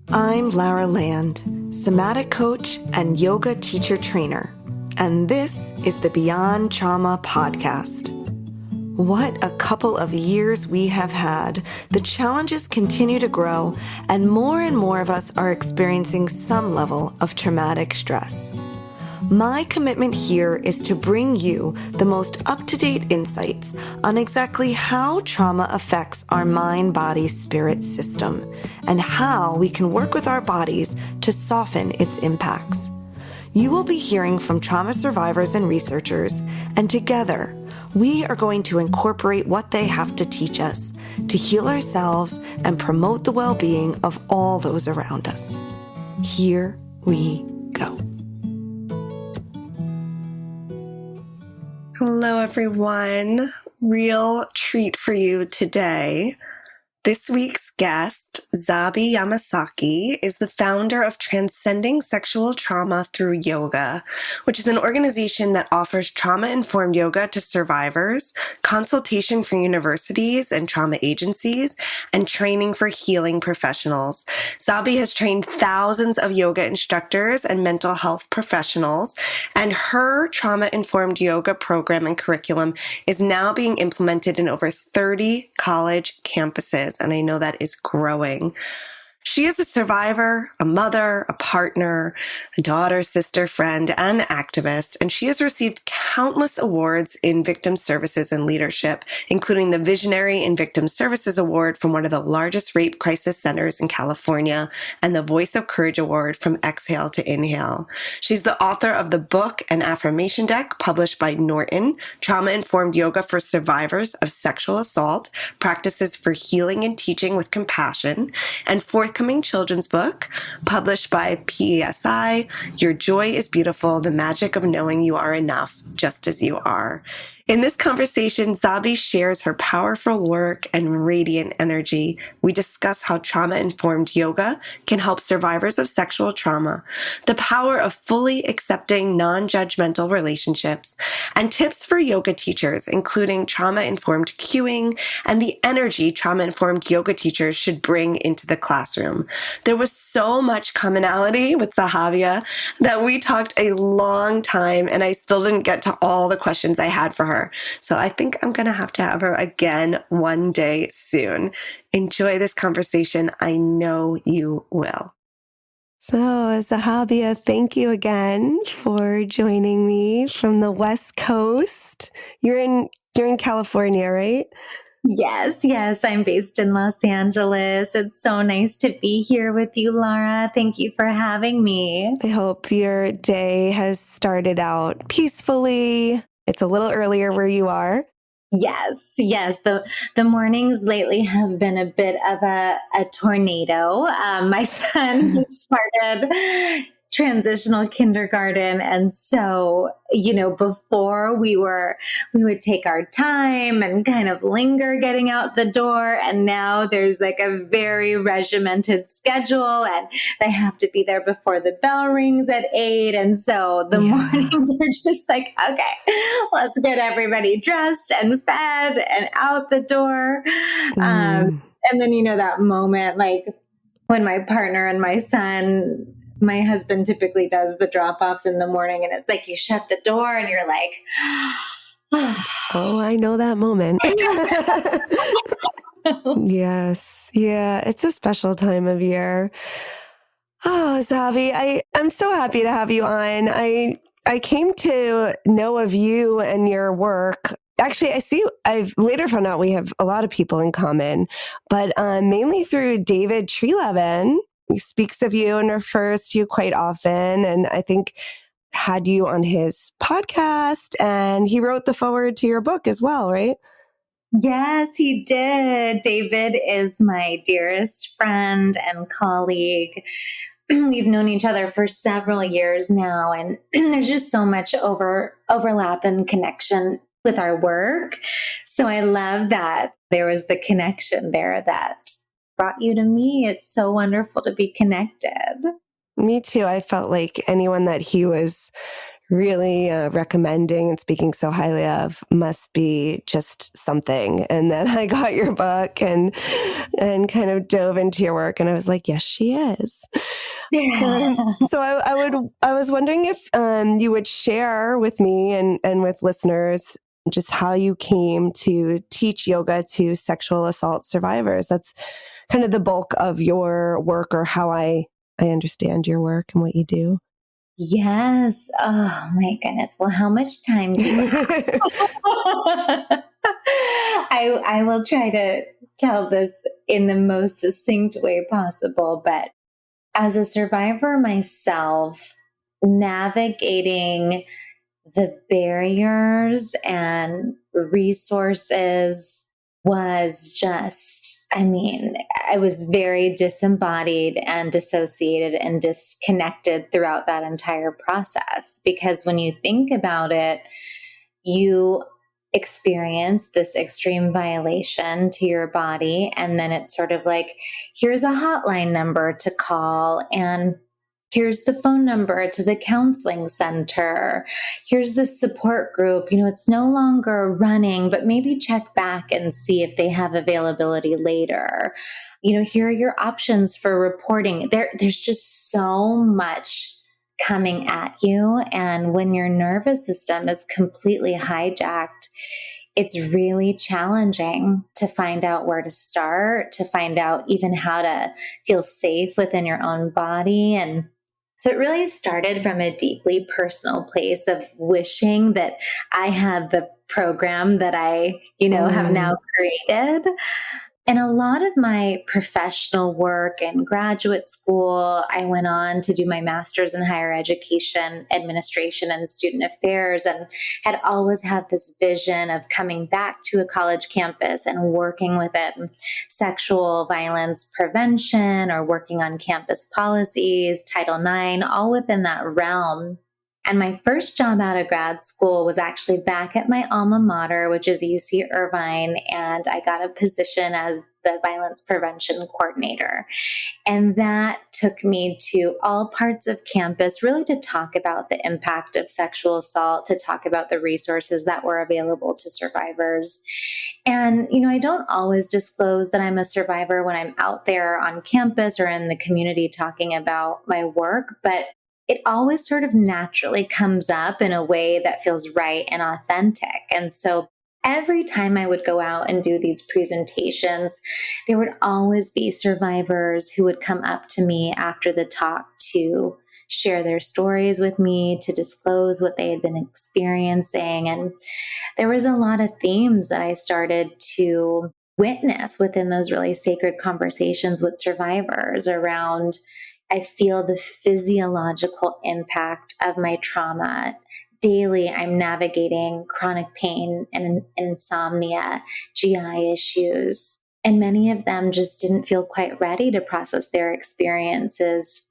I'm Lara Land, somatic coach and yoga teacher trainer, and this is the Beyond Trauma podcast. What a couple of years we have had. The challenges continue to grow, and more of us are experiencing some level of traumatic stress. My commitment here is to bring you the most up-to-date insights on exactly how trauma affects our mind, body, spirit system, and how we can work with our bodies to soften its impacts. You will be hearing from trauma survivors and researchers, and together, we are going to incorporate what they have to teach us to heal ourselves and promote the well-being of all those around us. Here we go. Hello, everyone. Real treat for you today. This week's guest, Zabie Yamasaki, is the founder of Transcending Sexual Trauma Through Yoga, which is an organization that offers trauma-informed yoga to survivors, consultation for universities and trauma agencies, and training for healing professionals. Zabie has trained thousands of yoga instructors and mental health professionals, and her trauma-informed yoga program and curriculum is now being implemented in over 30 college campuses. And I know that is growing. She is a survivor, a mother, a partner, a daughter, sister, friend, and activist, and she has received countless awards in victim services and leadership, including the Visionary in Victim Services Award from one of the largest rape crisis centers in California and the Voice of Courage Award from Exhale to Inhale. She's the author of the book and affirmation deck published by Norton, Trauma-Informed Yoga for Survivors of Sexual Assault, Practices for Healing and Teaching with Compassion, and forthcoming children's book published by PESI, Your Joy is Beautiful, The Magic of Knowing You Are Enough, Just As You Are. In this conversation, Zabie shares her powerful work and radiant energy. We discuss how trauma-informed yoga can help survivors of sexual trauma, the power of fully accepting non-judgmental relationships, and tips for yoga teachers, including trauma-informed cueing and the energy trauma-informed yoga teachers should bring into the classroom. There was so much commonality with Zahabiyah that we talked a long time, and I still didn't get to all the questions I had for her. So I think I'm going to have her again one day soon. Enjoy this conversation. I know you will. So, Zahabiyah, thank you again for joining me from the West Coast. You're in California, right? Yes. I'm based in Los Angeles. It's so nice to be here with you, Lara. Thank you for having me. I hope your day has started out peacefully. It's a little earlier where you are. Yes. The mornings lately have been a bit of a tornado. My son just started transitional kindergarten. And so, before we would take our time and kind of linger getting out the door. And now there's like a very regimented schedule and they have to be there before the bell rings at 8. And so the mornings are just like, okay, let's get everybody dressed and fed and out the door. And then, that moment, like when my partner and my husband typically does the drop-offs in the morning, and it's like you shut the door and you're like, oh, I know that moment. Yes. Yeah. It's a special time of year. Oh, Zabie, I'm so happy to have you on. I came to know of you and your work. Actually, I've later found out we have a lot of people in common, but mainly through David Trelevin. He speaks of you and refers to you quite often, and I think had you on his podcast, and he wrote the foreword to your book as well, right? Yes, he did. David is my dearest friend and colleague. We've known each other for several years now, and there's just so much overlap and connection with our work. So I love that there was the connection there that brought you to me. It's so wonderful to be connected. Me too. I felt like anyone that he was really recommending and speaking so highly of must be just something. And then I got your book and kind of dove into your work, and I was like, yes, she is. So I was wondering if you would share with me and with listeners just how you came to teach yoga to sexual assault survivors. That's kind of the bulk of your work, or how I understand your work and what you do. Yes. Oh my goodness. Well, how much time do you have? I will try to tell this in the most succinct way possible, but as a survivor myself, navigating the barriers and resources was just, I was very disembodied and dissociated and disconnected throughout that entire process. Because when you think about it, you experience this extreme violation to your body, and then it's sort of like, here's a hotline number to call, and here's the phone number to the counseling center. Here's the support group. It's no longer running, but maybe check back and see if they have availability later. Here are your options for reporting. There's just so much coming at you. And when your nervous system is completely hijacked, it's really challenging to find out where to start, to find out even how to feel safe within your own body. And so it really started from a deeply personal place of wishing that I had the program that I, have now created. And a lot of my professional work in graduate school, I went on to do my master's in higher education administration and student affairs, and had always had this vision of coming back to a college campus and working with it, sexual violence prevention, or working on campus policies, Title IX, all within that realm. And my first job out of grad school was actually back at my alma mater, which is UC Irvine, and I got a position as the violence prevention coordinator. And that took me to all parts of campus, really to talk about the impact of sexual assault, to talk about the resources that were available to survivors. And, I don't always disclose that I'm a survivor when I'm out there on campus or in the community talking about my work, but it always sort of naturally comes up in a way that feels right and authentic. And so every time I would go out and do these presentations, there would always be survivors who would come up to me after the talk to share their stories with me, to disclose what they had been experiencing. And there was a lot of themes that I started to witness within those really sacred conversations with survivors around, I feel the physiological impact of my trauma. Daily, I'm navigating chronic pain and insomnia, GI issues, and many of them just didn't feel quite ready to process their experiences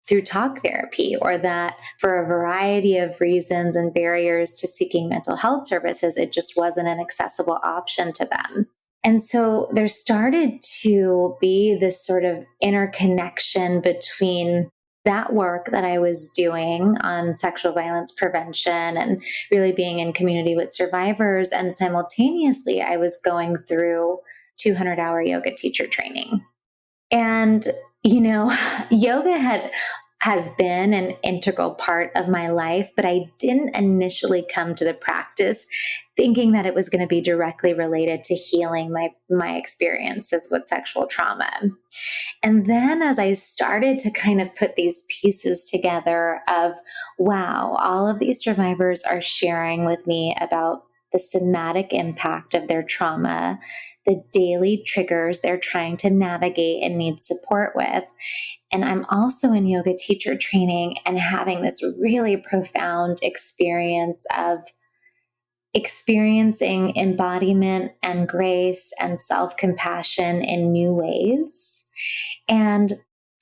through talk therapy, or that for a variety of reasons and barriers to seeking mental health services, it just wasn't an accessible option to them. And so there started to be this sort of interconnection between that work that I was doing on sexual violence prevention and really being in community with survivors. And simultaneously, I was going through 200-hour yoga teacher training. And, yoga has been an integral part of my life, but I didn't initially come to the practice thinking that it was going to be directly related to healing my experiences with sexual trauma. And then as I started to kind of put these pieces together of, wow, all of these survivors are sharing with me about the somatic impact of their trauma, the daily triggers they're trying to navigate and need support with. And I'm also in yoga teacher training and having this really profound experience of experiencing embodiment and grace and self-compassion in new ways. And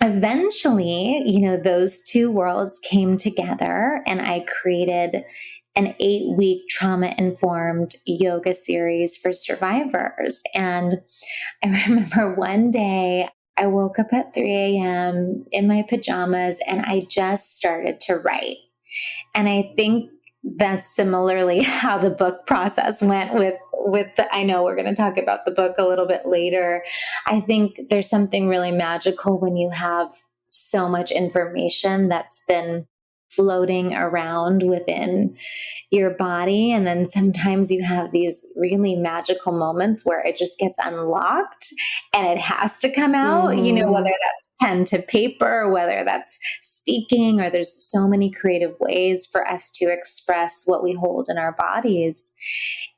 eventually, those two worlds came together, and I created an 8-week trauma-informed yoga series for survivors. And I remember one day I woke up at 3 a.m. in my pajamas, and I just started to write. And I think that's similarly how the book process went I know we're going to talk about the book a little bit later. I think there's something really magical when you have so much information that's been floating around within your body. And then sometimes you have these really magical moments where it just gets unlocked and it has to come out, whether that's pen to paper, whether that's speaking, or there's so many creative ways for us to express what we hold in our bodies.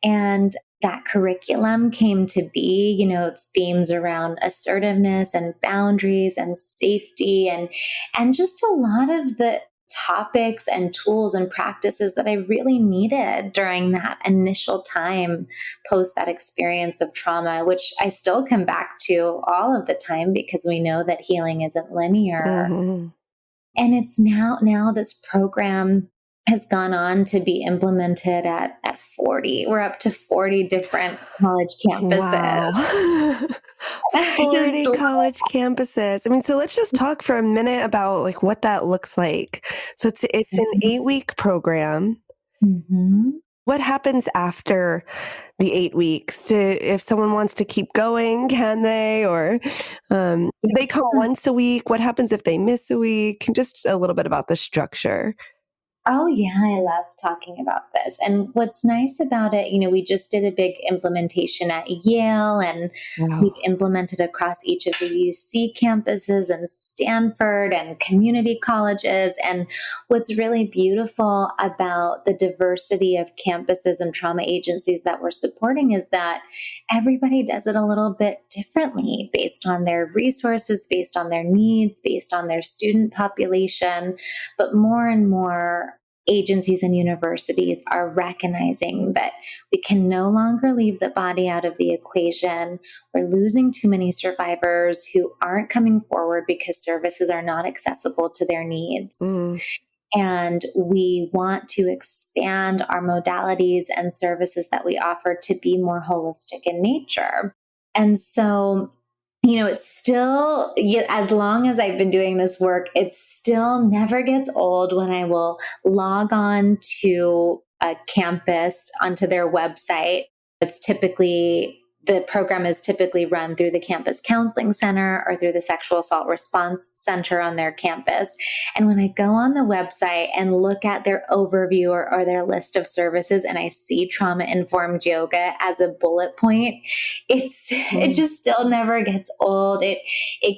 And that curriculum came to be, it's themes around assertiveness and boundaries and safety and just a lot of the topics and tools and practices that I really needed during that initial time post that experience of trauma, which I still come back to all of the time because we know that healing isn't linear. Mm-hmm. And it's now this program has gone on to be implemented at 40. We're up to 40 different college campuses. Wow. 40 college campuses. I mean, so let's just talk for a minute about like what that looks like. So it's an 8-week program. Mm-hmm. What happens after the 8 weeks? If someone wants to keep going, can they? Or do they come once a week? What happens if they miss a week? Just a little bit about the structure. Oh, yeah, I love talking about this. And what's nice about it, we just did a big implementation at Yale, and we've implemented across each of the UC campuses and Stanford and community colleges. And what's really beautiful about the diversity of campuses and trauma agencies that we're supporting is that everybody does it a little bit differently based on their resources, based on their needs, based on their student population. But more and more agencies and universities are recognizing that we can no longer leave the body out of the equation. We're losing too many survivors who aren't coming forward because services are not accessible to their needs. And we want to expand our modalities and services that we offer to be more holistic in nature. And so it's still, as long as I've been doing this work, it still never gets old when I will log on to a campus, onto their website. The program is typically run through the campus counseling center or through the sexual assault response center on their campus. And when I go on the website and look at their overview or their list of services and I see trauma-informed yoga as a bullet point, it just still never gets old. It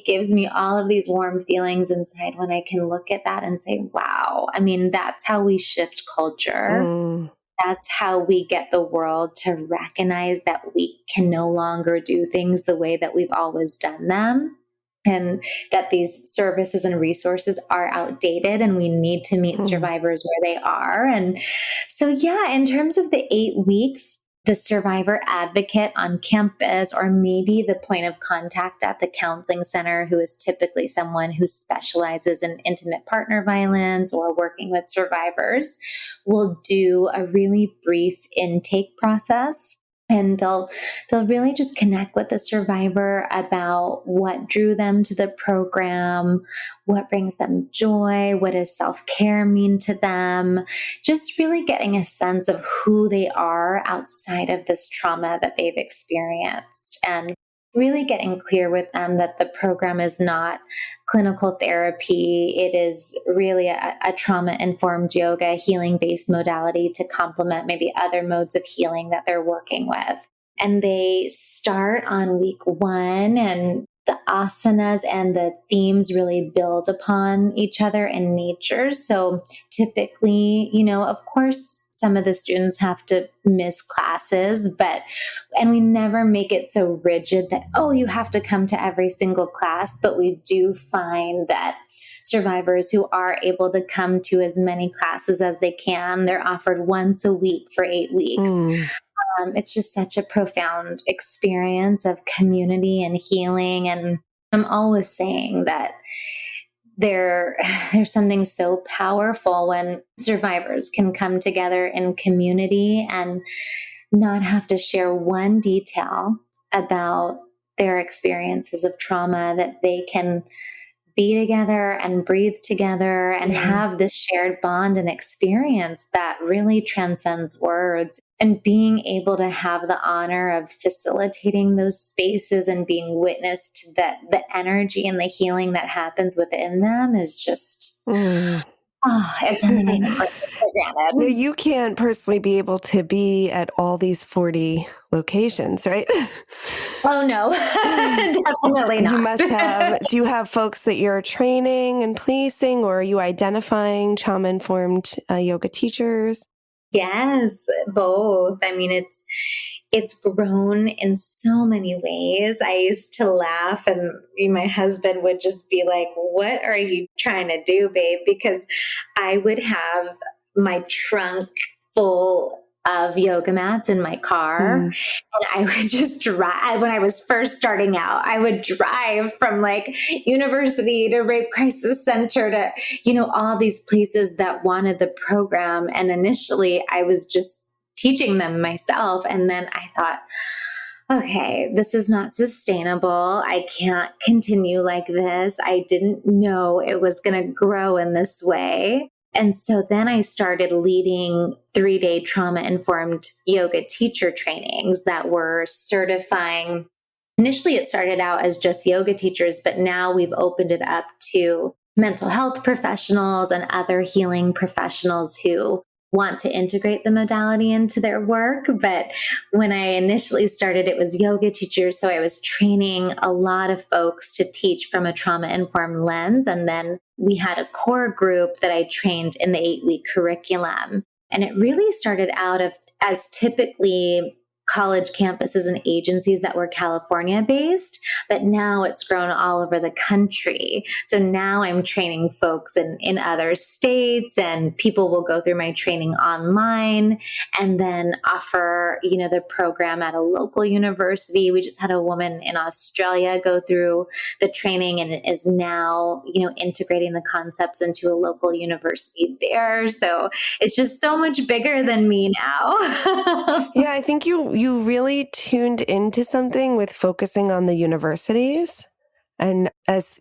gives me all of these warm feelings inside when I can look at that and say, wow, I mean, that's how we shift culture. That's how we get the world to recognize that we can no longer do things the way that we've always done them, and that these services and resources are outdated and we need to meet survivors where they are. And so, in terms of the 8 weeks, the survivor advocate on campus, or maybe the point of contact at the counseling center, who is typically someone who specializes in intimate partner violence or working with survivors, will do a really brief intake process. And they'll really just connect with the survivor about what drew them to the program, what brings them joy, what does self-care mean to them, just really getting a sense of who they are outside of this trauma that they've experienced, and really getting clear with them that the program is not clinical therapy. It is really a trauma-informed yoga, healing-based modality to complement maybe other modes of healing that they're working with. And they start on week 1, and the asanas and the themes really build upon each other in nature. So typically, of course, some of the students have to miss classes, and we never make it so rigid that, you have to come to every single class. But we do find that survivors who are able to come to as many classes as they can, they're offered once a week for 8 weeks. It's just such a profound experience of community and healing. And I'm always saying that there's something so powerful when survivors can come together in community and not have to share one detail about their experiences of trauma, that they can be together and breathe together and have this shared bond and experience that really transcends words. And being able to have the honor of facilitating those spaces and being witness to the energy and the healing that happens within them is just, it's something I never take for Now, granted. you can't personally be able to be at all these 40 locations, right? Oh, no, definitely not. You must have, do you have folks that you're training and policing, or are you identifying trauma-informed yoga teachers? Yes, both. I mean, it's grown in so many ways. I used to laugh and my husband would just be like, "What are you trying to do, babe?" Because I would have my trunk full of yoga mats in my car. And I would just drive. When I was first starting out, I would drive from like university to rape crisis center to, all these places that wanted the program. And initially I was just teaching them myself. And then I thought, okay, this is not sustainable. I can't continue like this. I didn't know it was going to grow in this way. And so then I started leading 3-day trauma-informed yoga teacher trainings that were certifying. Initially, it started out as just yoga teachers, but now we've opened it up to mental health professionals and other healing professionals who want to integrate the modality into their work. But when I initially started, it was yoga teachers. So I was training a lot of folks to teach from a trauma-informed lens. And then we had a core group that I trained in the 8-week curriculum. And it really started out as typically college campuses and agencies that were California based, but now it's grown all over the country. So now I'm training folks in other states, and people will go through my training online and then offer, the program at a local university. We just had a woman in Australia go through the training and is now, integrating the concepts into a local university there. So it's just so much bigger than me now. Yeah, I think you really tuned into something with focusing on the universities. And as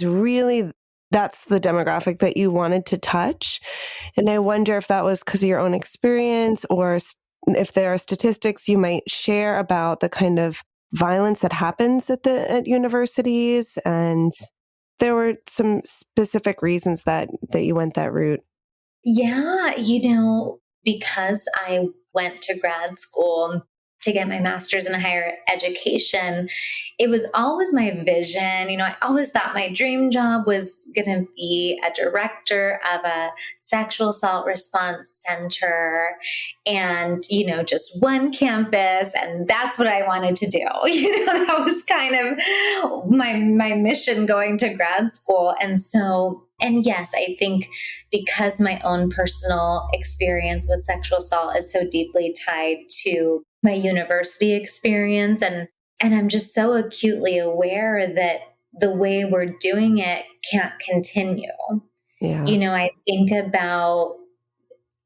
really that's the demographic that you wanted to touch. And I wonder if that was because of your own experience, or if there are statistics you might share about the kind of violence that happens at universities. And there were some specific reasons that you went that route. Yeah, because I went to grad school to get my master's in higher education, it was always my vision. I always thought my dream job was going to be a director of a sexual assault response center and, just one campus. And that's what I wanted to do. That was kind of my mission going to grad school. And yes, I think because my own personal experience with sexual assault is so deeply tied to my university experience, and I'm just so acutely aware that the way we're doing it can't continue. Yeah. I think about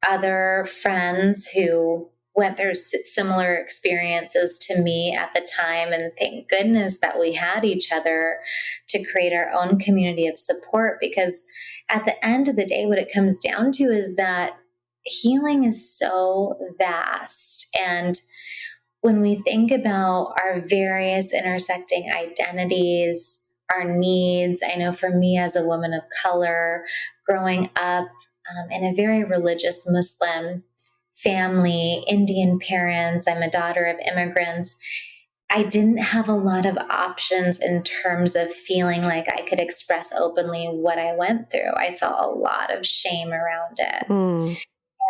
other friends who went through similar experiences to me at the time. And thank goodness that we had each other to create our own community of support, because at the end of the day, what it comes down to is that healing is so vast. And when we think about our various intersecting identities, our needs, I know for me as a woman of color, growing up in a very religious Muslim family, Indian parents, I'm a daughter of immigrants, I didn't have a lot of options in terms of feeling like I could express openly what I went through. I felt a lot of shame around it.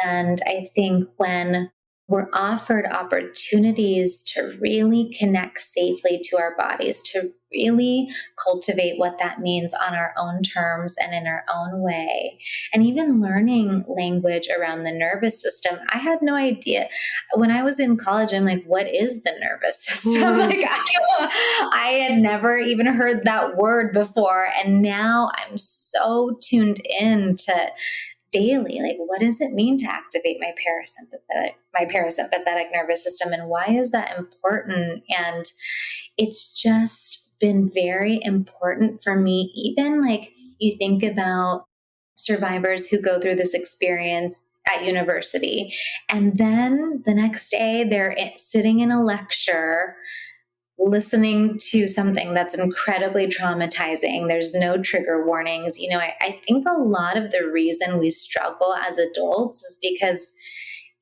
And I think when we're offered opportunities to really connect safely to our bodies, to really cultivate what that means on our own terms and in our own way, and even learning language around the nervous system. I had no idea. When I was in college, I'm like, what is the nervous system? Like, I had never even heard that word before. And now I'm so tuned in to daily, like, what does it mean to activate my parasympathetic nervous system, and why is that important? And it's just been very important for me. Even like you think about survivors who go through this experience at university, and then the next day they're sitting in a lecture listening to something that's incredibly traumatizing. There's no trigger warnings. I think a lot of the reason we struggle as adults is because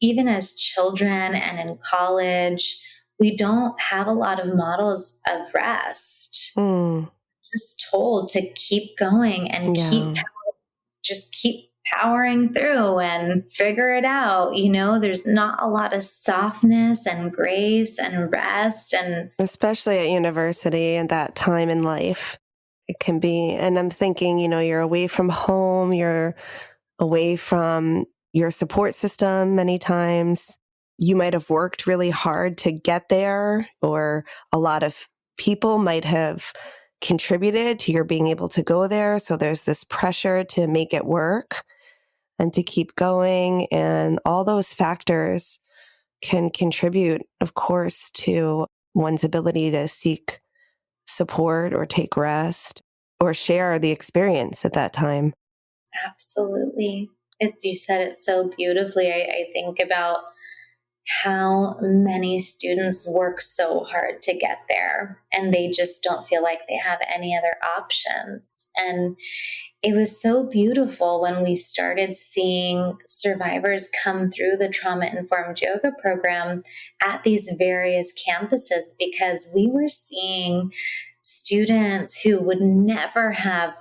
even as children and in college, we don't have a lot of models of rest. Just told to keep going and keep powering through and figure it out. There's not a lot of softness and grace and rest, and especially at university and that time in life, it can be. And I'm thinking, you're away from home, you're away from your support system many times. You might have worked really hard to get there, or a lot of people might have contributed to your being able to go there. So there's this pressure to make it work and to keep going. And all those factors can contribute, of course, to one's ability to seek support or take rest or share the experience at that time. Absolutely. As you said it so beautifully, I think about how many students work so hard to get there and they just don't feel like they have any other options. And it was so beautiful when we started seeing survivors come through the trauma-informed yoga program at these various campuses, because we were seeing students who would never have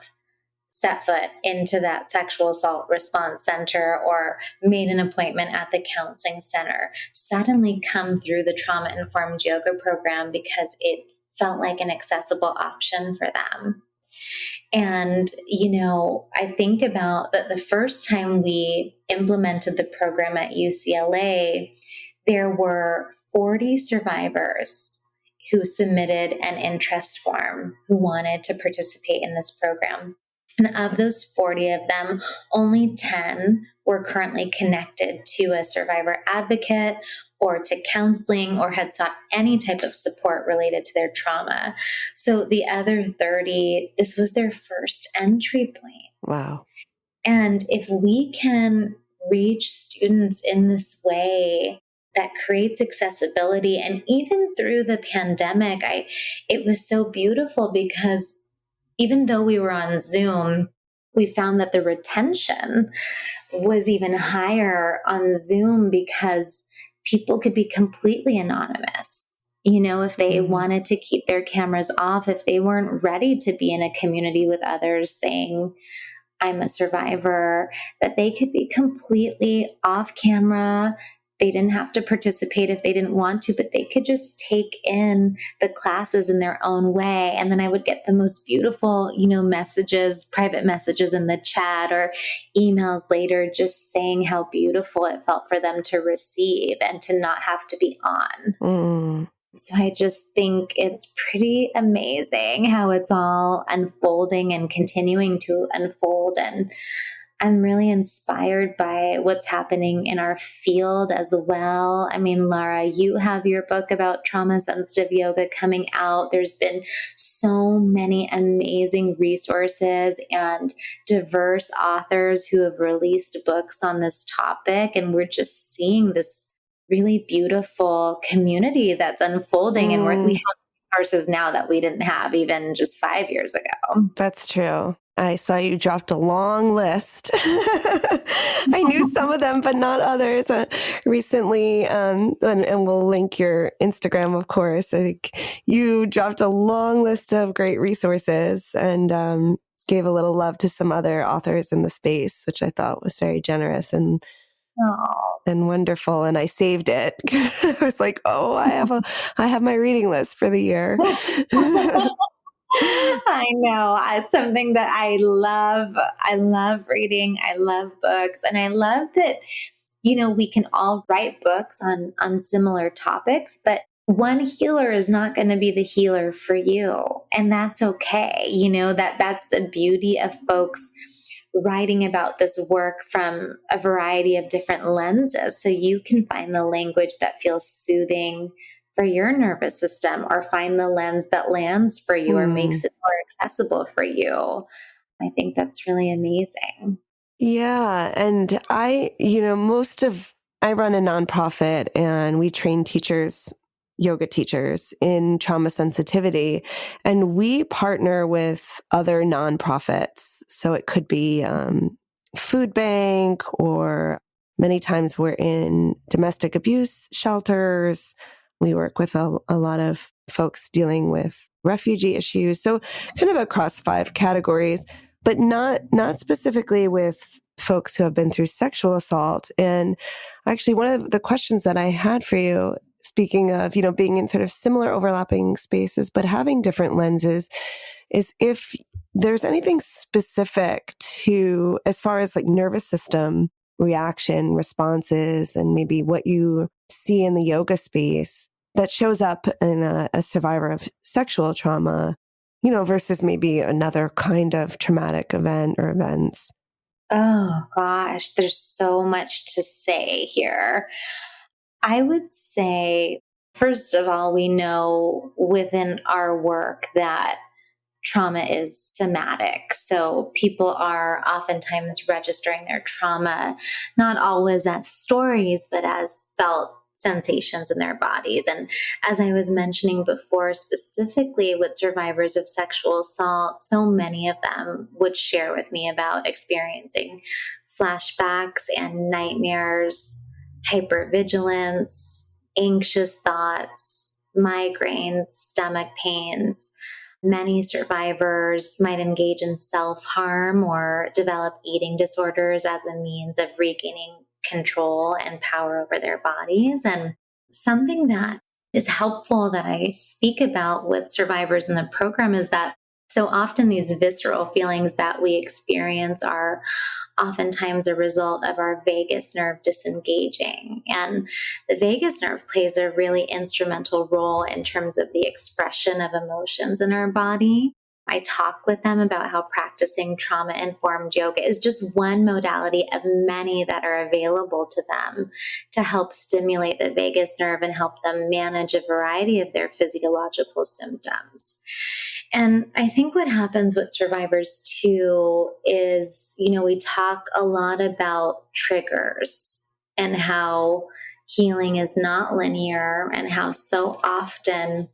set foot into that sexual assault response center or made an appointment at the counseling center suddenly come through the trauma-informed yoga program because it felt like an accessible option for them. And, I think about that the first time we implemented the program at UCLA, there were 40 survivors who submitted an interest form who wanted to participate in this program. And of those 40 of them, only 10 were currently connected to a survivor advocate or to counseling or had sought any type of support related to their trauma. So the other 30, this was their first entry point. Wow. And if we can reach students in this way, that creates accessibility. And even through the pandemic, it was so beautiful because even though we were on Zoom, we found that the retention was even higher on Zoom because people could be completely anonymous. If they wanted to keep their cameras off, if they weren't ready to be in a community with others saying, I'm a survivor, that they could be completely off camera. They didn't have to participate if they didn't want to, but they could just take in the classes in their own way. And then I would get the most beautiful, messages, private messages in the chat or emails later, just saying how beautiful it felt for them to receive and to not have to be on. So I just think it's pretty amazing how it's all unfolding and continuing to unfold. And I'm really inspired by what's happening in our field as well. I mean, Lara, you have your book about trauma-sensitive yoga coming out. There's been so many amazing resources and diverse authors who have released books on this topic. And we're just seeing this really beautiful community that's unfolding. And we have resources now that we didn't have even just 5 years ago. That's true. I saw you dropped a long list. I knew some of them, but not others recently. And we'll link your Instagram, of course. I think you dropped a long list of great resources and gave a little love to some other authors in the space, which I thought was very generous and wonderful. And I saved it. I was like, I have my reading list for the year. I know. Something that I love. I love reading. I love books. And I love that, we can all write books on similar topics, but one healer is not going to be the healer for you. And that's okay. That's the beauty of folks writing about this work from a variety of different lenses. So you can find the language that feels soothing for your nervous system, or find the lens that lands for you or makes it more accessible for you. I think that's really amazing. Yeah. And I run a nonprofit and we train teachers, yoga teachers in trauma sensitivity, and we partner with other nonprofits. So it could be food bank, or many times we're in domestic abuse shelters. We work with a lot of folks dealing with refugee issues. So kind of across 5 categories, but not specifically with folks who have been through sexual assault. And actually, one of the questions that I had for you, speaking of, being in sort of similar overlapping spaces, but having different lenses, is if there's anything specific to, as far as like nervous system reaction responses and maybe what you see in the yoga space that shows up in a survivor of sexual trauma, versus maybe another kind of traumatic event or events. Oh gosh, there's so much to say here. I would say, first of all, we know within our work that trauma is somatic. So people are oftentimes registering their trauma, not always as stories, but as felt sensations in their bodies. And as I was mentioning before, specifically with survivors of sexual assault, so many of them would share with me about experiencing flashbacks and nightmares, hypervigilance, anxious thoughts, migraines, stomach pains. Many survivors might engage in self-harm or develop eating disorders as a means of regaining control and power over their bodies. And something that is helpful that I speak about with survivors in the program is that so often these visceral feelings that we experience are oftentimes a result of our vagus nerve disengaging. And the vagus nerve plays a really instrumental role in terms of the expression of emotions in our body. I talk with them about how practicing trauma-informed yoga is just one modality of many that are available to them to help stimulate the vagus nerve and help them manage a variety of their physiological symptoms. And I think what happens with survivors too is, we talk a lot about triggers and how healing is not linear, and how so often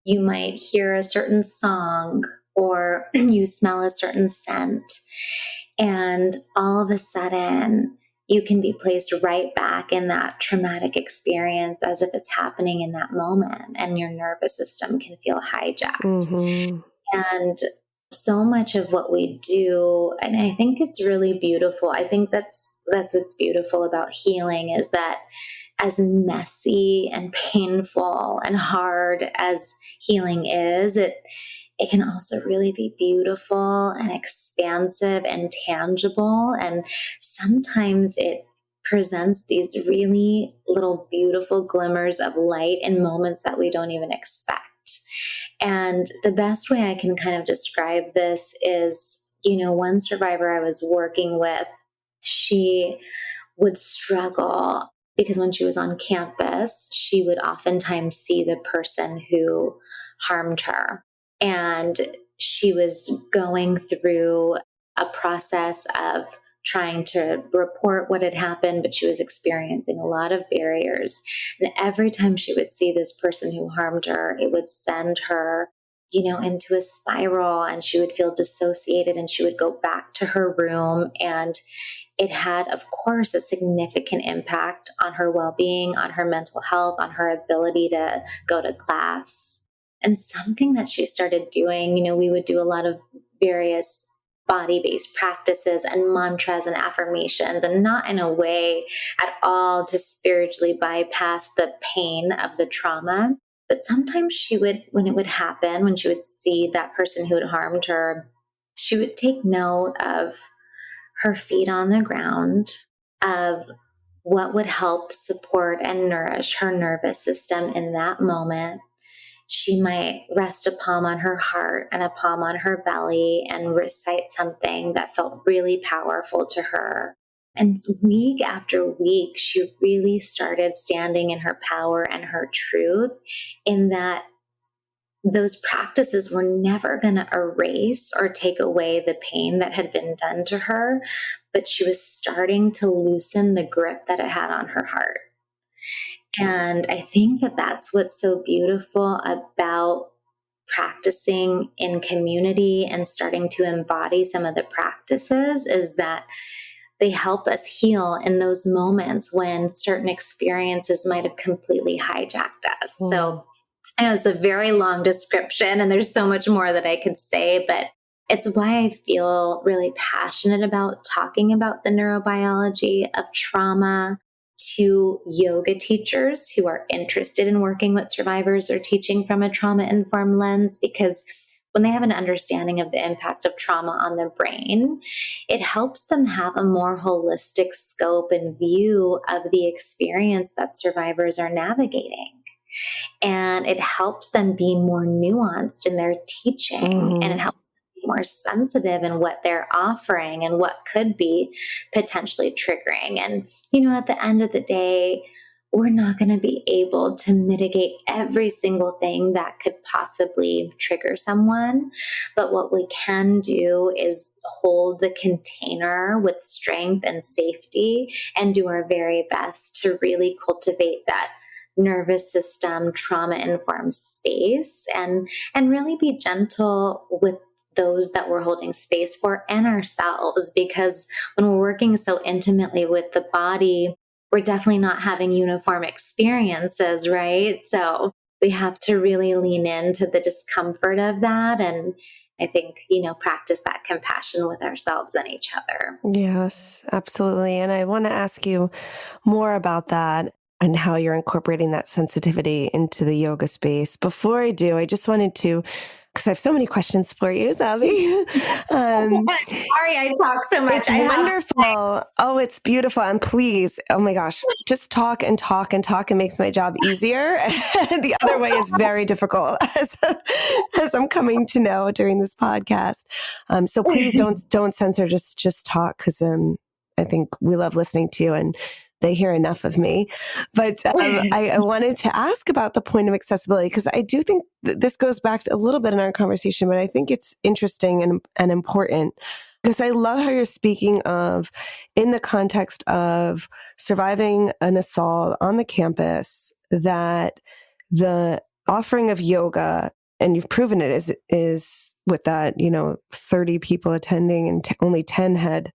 you might hear a certain song or you smell a certain scent, and all of a sudden you can be placed right back in that traumatic experience as if it's happening in that moment, and your nervous system can feel hijacked. Mm-hmm. And so much of what we do, and I think it's really beautiful. I think that's what's beautiful about healing, is that as messy and painful and hard as healing is, it can also really be beautiful and expansive and tangible. And sometimes it presents these really little beautiful glimmers of light in moments that we don't even expect. And the best way I can kind of describe this is, one survivor I was working with, she would struggle because when she was on campus, she would oftentimes see the person who harmed her. And she was going through a process of trying to report what had happened, but she was experiencing a lot of barriers. And every time she would see this person who harmed her, it would send her, into a spiral, and she would feel dissociated, and she would go back to her room. And it had, of course, a significant impact on her well-being, on her mental health, on her ability to go to class. And something that she started doing, we would do a lot of various body-based practices and mantras and affirmations, and not in a way at all to spiritually bypass the pain of the trauma. But sometimes she would, when it would happen, when she would see that person who had harmed her, she would take note of her feet on the ground, of what would help support and nourish her nervous system in that moment. She might rest a palm on her heart and a palm on her belly and recite something that felt really powerful to her. And week after week, she really started standing in her power and her truth, in that those practices were never going to erase or take away the pain that had been done to her, but she was starting to loosen the grip that it had on her heart. And I think that that's what's so beautiful about practicing in community and starting to embody some of the practices, is that they help us heal in those moments when certain experiences might have completely hijacked us. So I know it's a very long description and there's so much more that I could say, but it's why I feel really passionate about talking about the neurobiology of trauma to yoga teachers who are interested in working with survivors or teaching from a trauma-informed lens, because when they have an understanding of the impact of trauma on their brain, it helps them have a more holistic scope and view of the experience that survivors are navigating. And it helps them be more nuanced in their teaching, and it helps them be more sensitive in what they're offering and what could be potentially triggering. And, at the end of the day, we're not going to be able to mitigate every single thing that could possibly trigger someone. But what we can do is hold the container with strength and safety and do our very best to really cultivate that nervous system, trauma-informed space, and really be gentle with those that we're holding space for and ourselves. Because when we're working so intimately with the body, we're definitely not having uniform experiences, right? So we have to really lean into the discomfort of that. And I think, practice that compassion with ourselves and each other. Yes, absolutely. And I want to ask you more about that and how you're incorporating that sensitivity into the yoga space. Before I do, I just wanted to, because I have so many questions for you, Zabie. Sorry, I talk so much. It's wonderful. Oh, it's beautiful. And please, oh my gosh, just talk and talk and talk. It makes my job easier. And the other way is very difficult, as I'm coming to know during this podcast. So please don't censor. Just talk, because I think we love listening to you, and they hear enough of me. But I wanted to ask about the point of accessibility, because I do think this goes back a little bit in our conversation, but I think it's interesting and important, because I love how you're speaking of, in the context of surviving an assault on the campus, that the offering of yoga, and you've proven it, is with that, 30 people attending and only 10 had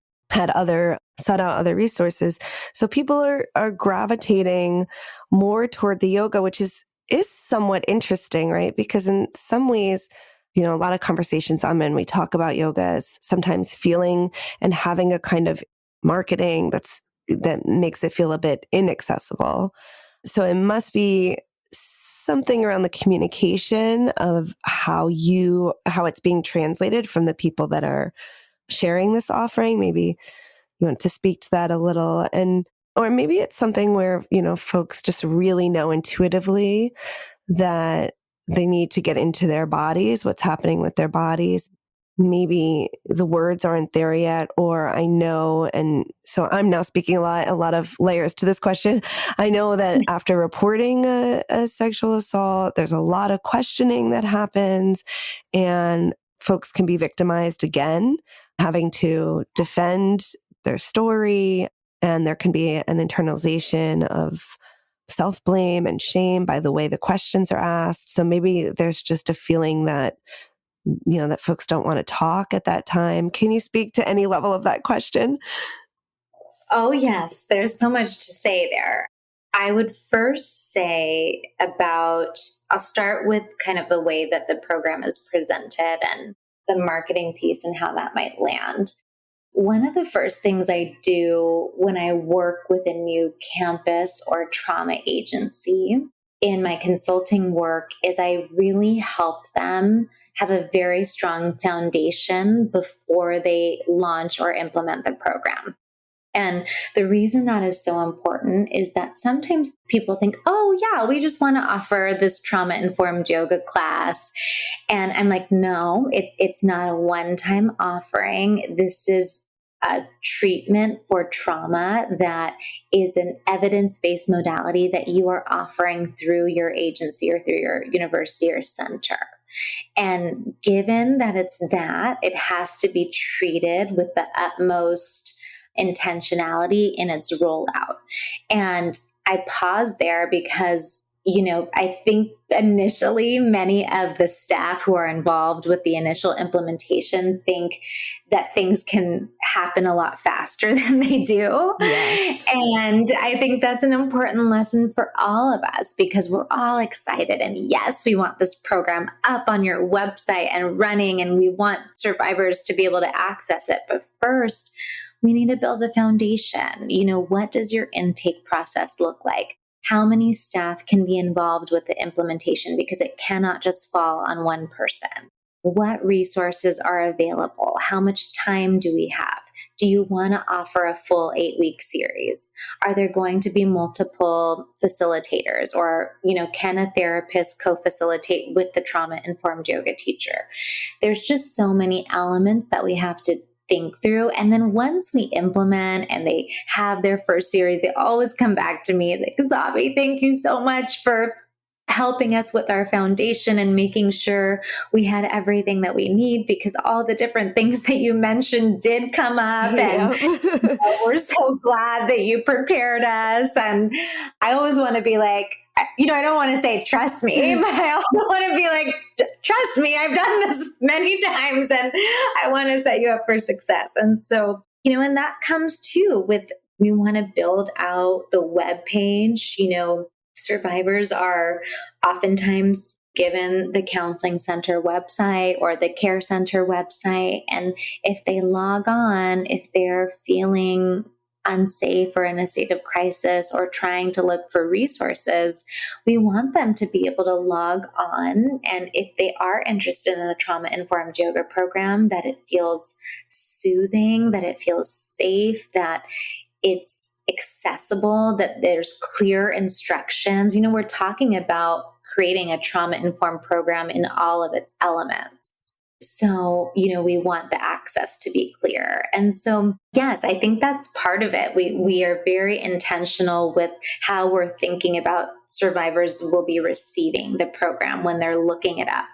sought out other resources. So people are gravitating more toward the yoga, which is somewhat interesting, right? Because in some ways, a lot of conversations I'm in, we talk about yoga as sometimes feeling and having a kind of marketing that makes it feel a bit inaccessible. So it must be something around the communication of how it's being translated from the people that are sharing this offering. Maybe you want to speak to that a little, or maybe it's something where, folks just really know intuitively that they need to get into their bodies, what's happening with their bodies. Maybe the words aren't there yet, or I know, and so I'm now speaking a lot of layers to this question. I know that after reporting a sexual assault, there's a lot of questioning that happens, and folks can be victimized again, having to defend their story, and there can be an internalization of self-blame and shame by the way the questions are asked. So maybe there's just a feeling that, that folks don't want to talk at that time. Can you speak to any level of that question? Oh, yes. There's so much to say there. I would first say I'll start with kind of the way that the program is presented and the marketing piece and how that might land. One of the first things I do when I work with a new campus or trauma agency in my consulting work is I really help them have a very strong foundation before they launch or implement the program. And the reason that is so important is that sometimes people think, oh yeah, we just want to offer this trauma-informed yoga class. And I'm like, no, it's not a one-time offering. This is a treatment for trauma that is an evidence-based modality that you are offering through your agency or through your university or center. And given that it's that, it has to be treated with the utmost intentionality in its rollout. And I pause there because, I think initially many of the staff who are involved with the initial implementation think that things can happen a lot faster than they do. Yes. And I think that's an important lesson for all of us because we're all excited. And yes, we want this program up on your website and running, and we want survivors to be able to access it. But first, we need to build the foundation. What does your intake process look like? How many staff can be involved with the implementation? Because it cannot just fall on one person. What resources are available? How much time do we have? Do you want to offer a full 8-week series? Are there going to be multiple facilitators? Or, can a therapist co-facilitate with the trauma-informed yoga teacher? There's just so many elements that we have to think through. And then once we implement and they have their first series, they always come back to me like, Zabie, thank you so much for helping us with our foundation and making sure we had everything that we need, because all the different things that you mentioned did come up. And we're so glad that you prepared us. And I always want to be like, I don't want to say trust me, but I also want to be like, trust me, I've done this many times and I want to set you up for success. And so, and that comes too with, we want to build out the web page. Survivors are oftentimes given the counseling center website or the care center website. And if they log on, if they're feeling unsafe or in a state of crisis or trying to look for resources, we want them to be able to log on. And if they are interested in the trauma-informed yoga program, that it feels soothing, that it feels safe, that it's accessible, that there's clear instructions. We're talking about creating a trauma-informed program in all of its elements. So, we want the access to be clear. And so, yes, I think that's part of it. We are very intentional with how we're thinking about survivors will be receiving the program when they're looking it up.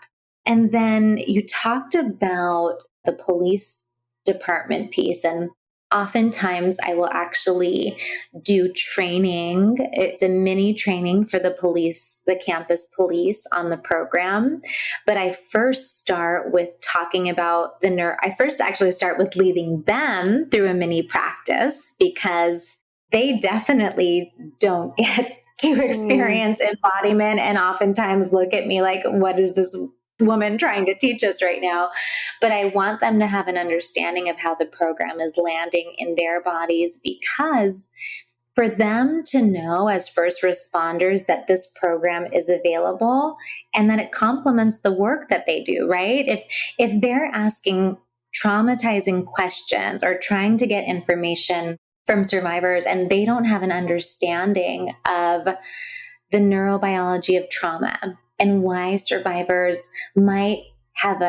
And then you talked about the police department piece, and oftentimes I will actually do training. It's a mini training for the police, the campus police on the program. But I first start with talking about I first actually start with leading them through a mini practice, because they definitely don't get to experience embodiment and oftentimes look at me like, what is this woman trying to teach us right now? But I want them to have an understanding of how the program is landing in their bodies, because for them to know as first responders that this program is available and that it complements the work that they do, right? If they're asking traumatizing questions or trying to get information from survivors and they don't have an understanding of the neurobiology of trauma and why survivors might have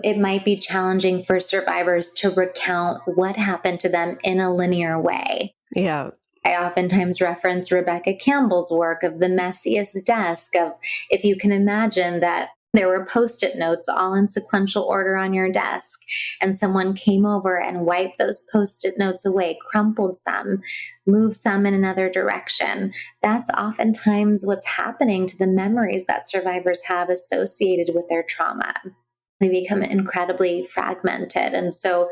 it might be challenging for survivors to recount what happened to them in a linear way. Yeah. I oftentimes reference Rebecca Campbell's work of the messiest desk, of if you can imagine that there were Post-it notes all in sequential order on your desk, and someone came over and wiped those Post-it notes away, crumpled some, moved some in another direction. That's oftentimes what's happening to the memories that survivors have associated with their trauma. They become incredibly fragmented. And so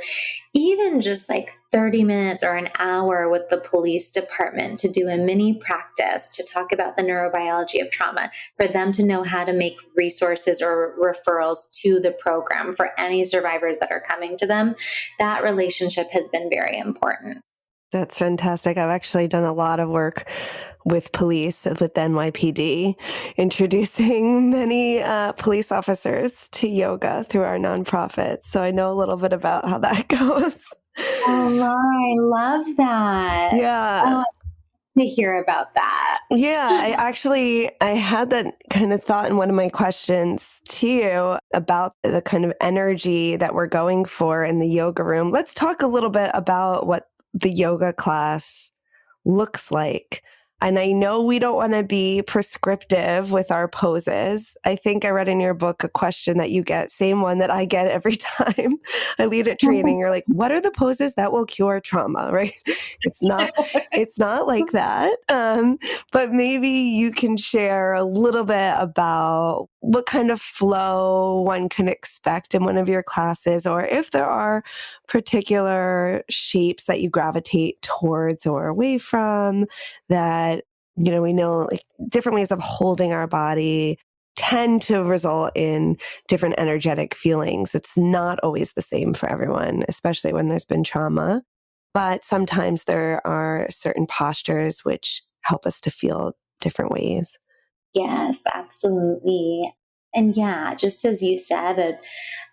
even just like 30 minutes or an hour with the police department to do a mini practice to talk about the neurobiology of trauma, for them to know how to make resources or referrals to the program for any survivors that are coming to them, that relationship has been very important. That's fantastic. I've actually done a lot of work with police, with NYPD, introducing many police officers to yoga through our nonprofit. So I know a little bit about how that goes. Oh, I love that. Yeah. to hear about that. Yeah, I had that kind of thought in one of my questions to you about the kind of energy that we're going for in the yoga room. Let's talk a little bit about what the yoga class looks like. And I know we don't want to be prescriptive with our poses. I think I read in your book a question that you get, same one that I get every time I lead a training. You're like, what are the poses that will cure trauma, right? It's not like that. But maybe you can share a little bit about what kind of flow one can expect in one of your classes, or if there are particular shapes that you gravitate towards or away from that, we know like different ways of holding our body tend to result in different energetic feelings. It's not always the same for everyone, especially when there's been trauma. But sometimes there are certain postures which help us to feel different ways. Yes, absolutely. And yeah, just as you said,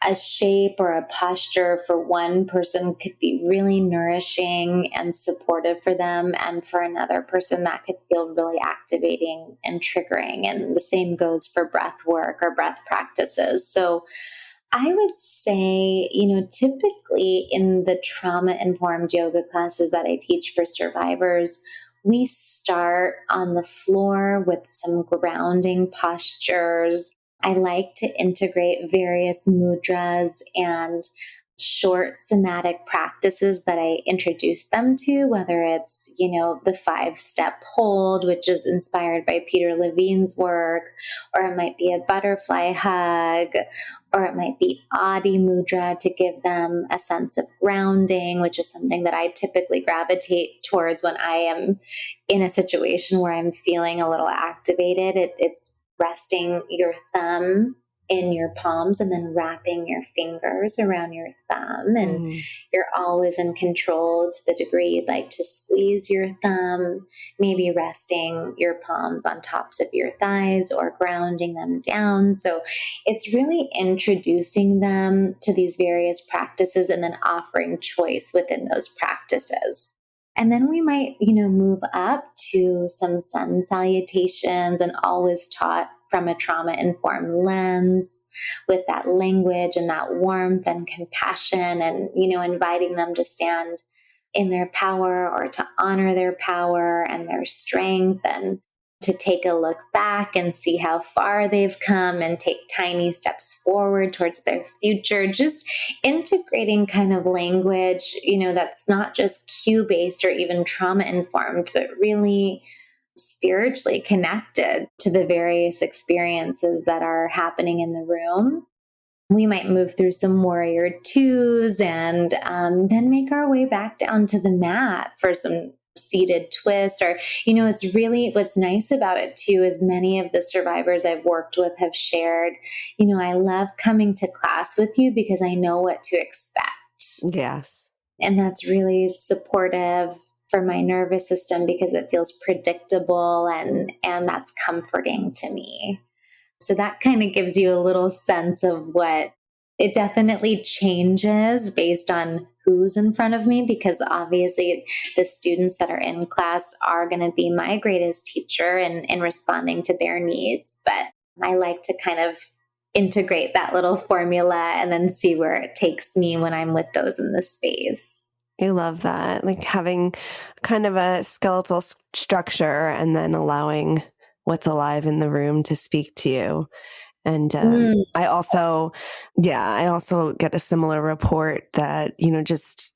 a shape or a posture for one person could be really nourishing and supportive for them. And for another person, that could feel really activating and triggering. And the same goes for breath work or breath practices. So I would say, typically in the trauma-informed yoga classes that I teach for survivors, we start on the floor with some grounding postures. I like to integrate various mudras and short somatic practices that I introduce them to, whether it's, the 5-step hold, which is inspired by Peter Levine's work, or it might be a butterfly hug, or it might be Adi Mudra to give them a sense of grounding, which is something that I typically gravitate towards when I am in a situation where I'm feeling a little activated. It's resting your thumb in your palms and then wrapping your fingers around your thumb. And you're always in control to the degree you'd like to squeeze your thumb, maybe resting your palms on tops of your thighs or grounding them down. So it's really introducing them to these various practices and then offering choice within those practices. And then we might, move up to some sun salutations, and always taught from a trauma-informed lens with that language and that warmth and compassion, and, inviting them to stand in their power or to honor their power and their strength, and to take a look back and see how far they've come and take tiny steps forward towards their future. Just integrating kind of language, that's not just cue-based or even trauma-informed, but really spiritually connected to the various experiences that are happening in the room. We might move through some warrior twos and then make our way back down to the mat for some seated twists. Or, it's really, what's nice about it too is many of the survivors I've worked with have shared, I love coming to class with you because I know what to expect. Yes. And that's really supportive for my nervous system because it feels predictable, and that's comforting to me. So that kind of gives you a little sense of what it definitely changes based on who's in front of me, because obviously the students that are in class are going to be my greatest teacher in responding to their needs. But I like to kind of integrate that little formula and then see where it takes me when I'm with those in the space. I love that. Like having kind of a skeletal structure and then allowing what's alive in the room to speak to you. And I also get a similar report that, just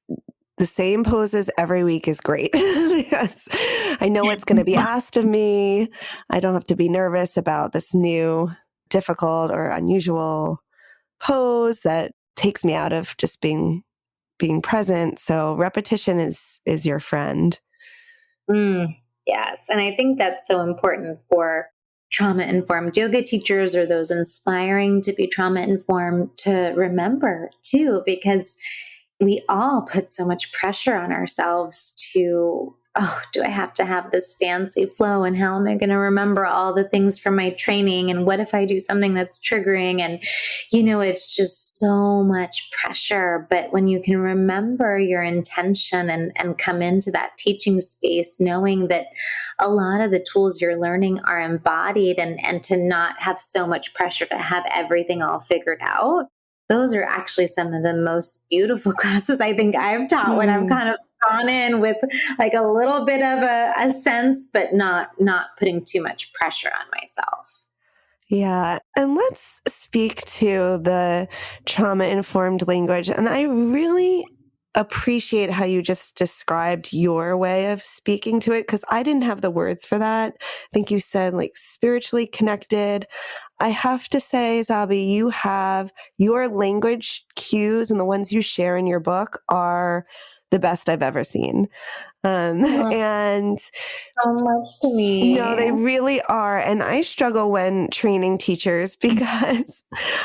the same poses every week is great. Yes. I know what's going to be asked of me. I don't have to be nervous about this new, difficult or unusual pose that takes me out of just being present. So repetition is your friend. Yes. And I think that's so important for trauma-informed yoga teachers or those inspiring to be trauma-informed to remember too, because we all put so much pressure on ourselves to oh, do I have to have this fancy flow? And how am I going to remember all the things from my training? And what if I do something that's triggering? And, it's just so much pressure. But when you can remember your intention and come into that teaching space, knowing that a lot of the tools you're learning are embodied and to not have so much pressure to have everything all figured out. Those are actually some of the most beautiful classes I think I've taught when I've kind of gone in with like a little bit of a sense, but not putting too much pressure on myself. Yeah. And let's speak to the trauma-informed language. And I really appreciate how you just described your way of speaking to it, because I didn't have the words for that. I think you said like spiritually connected. I have to say, Zabie, you have your language cues, and the ones you share in your book are the best I've ever seen. And so much to me. No, they really are. And I struggle when training teachers because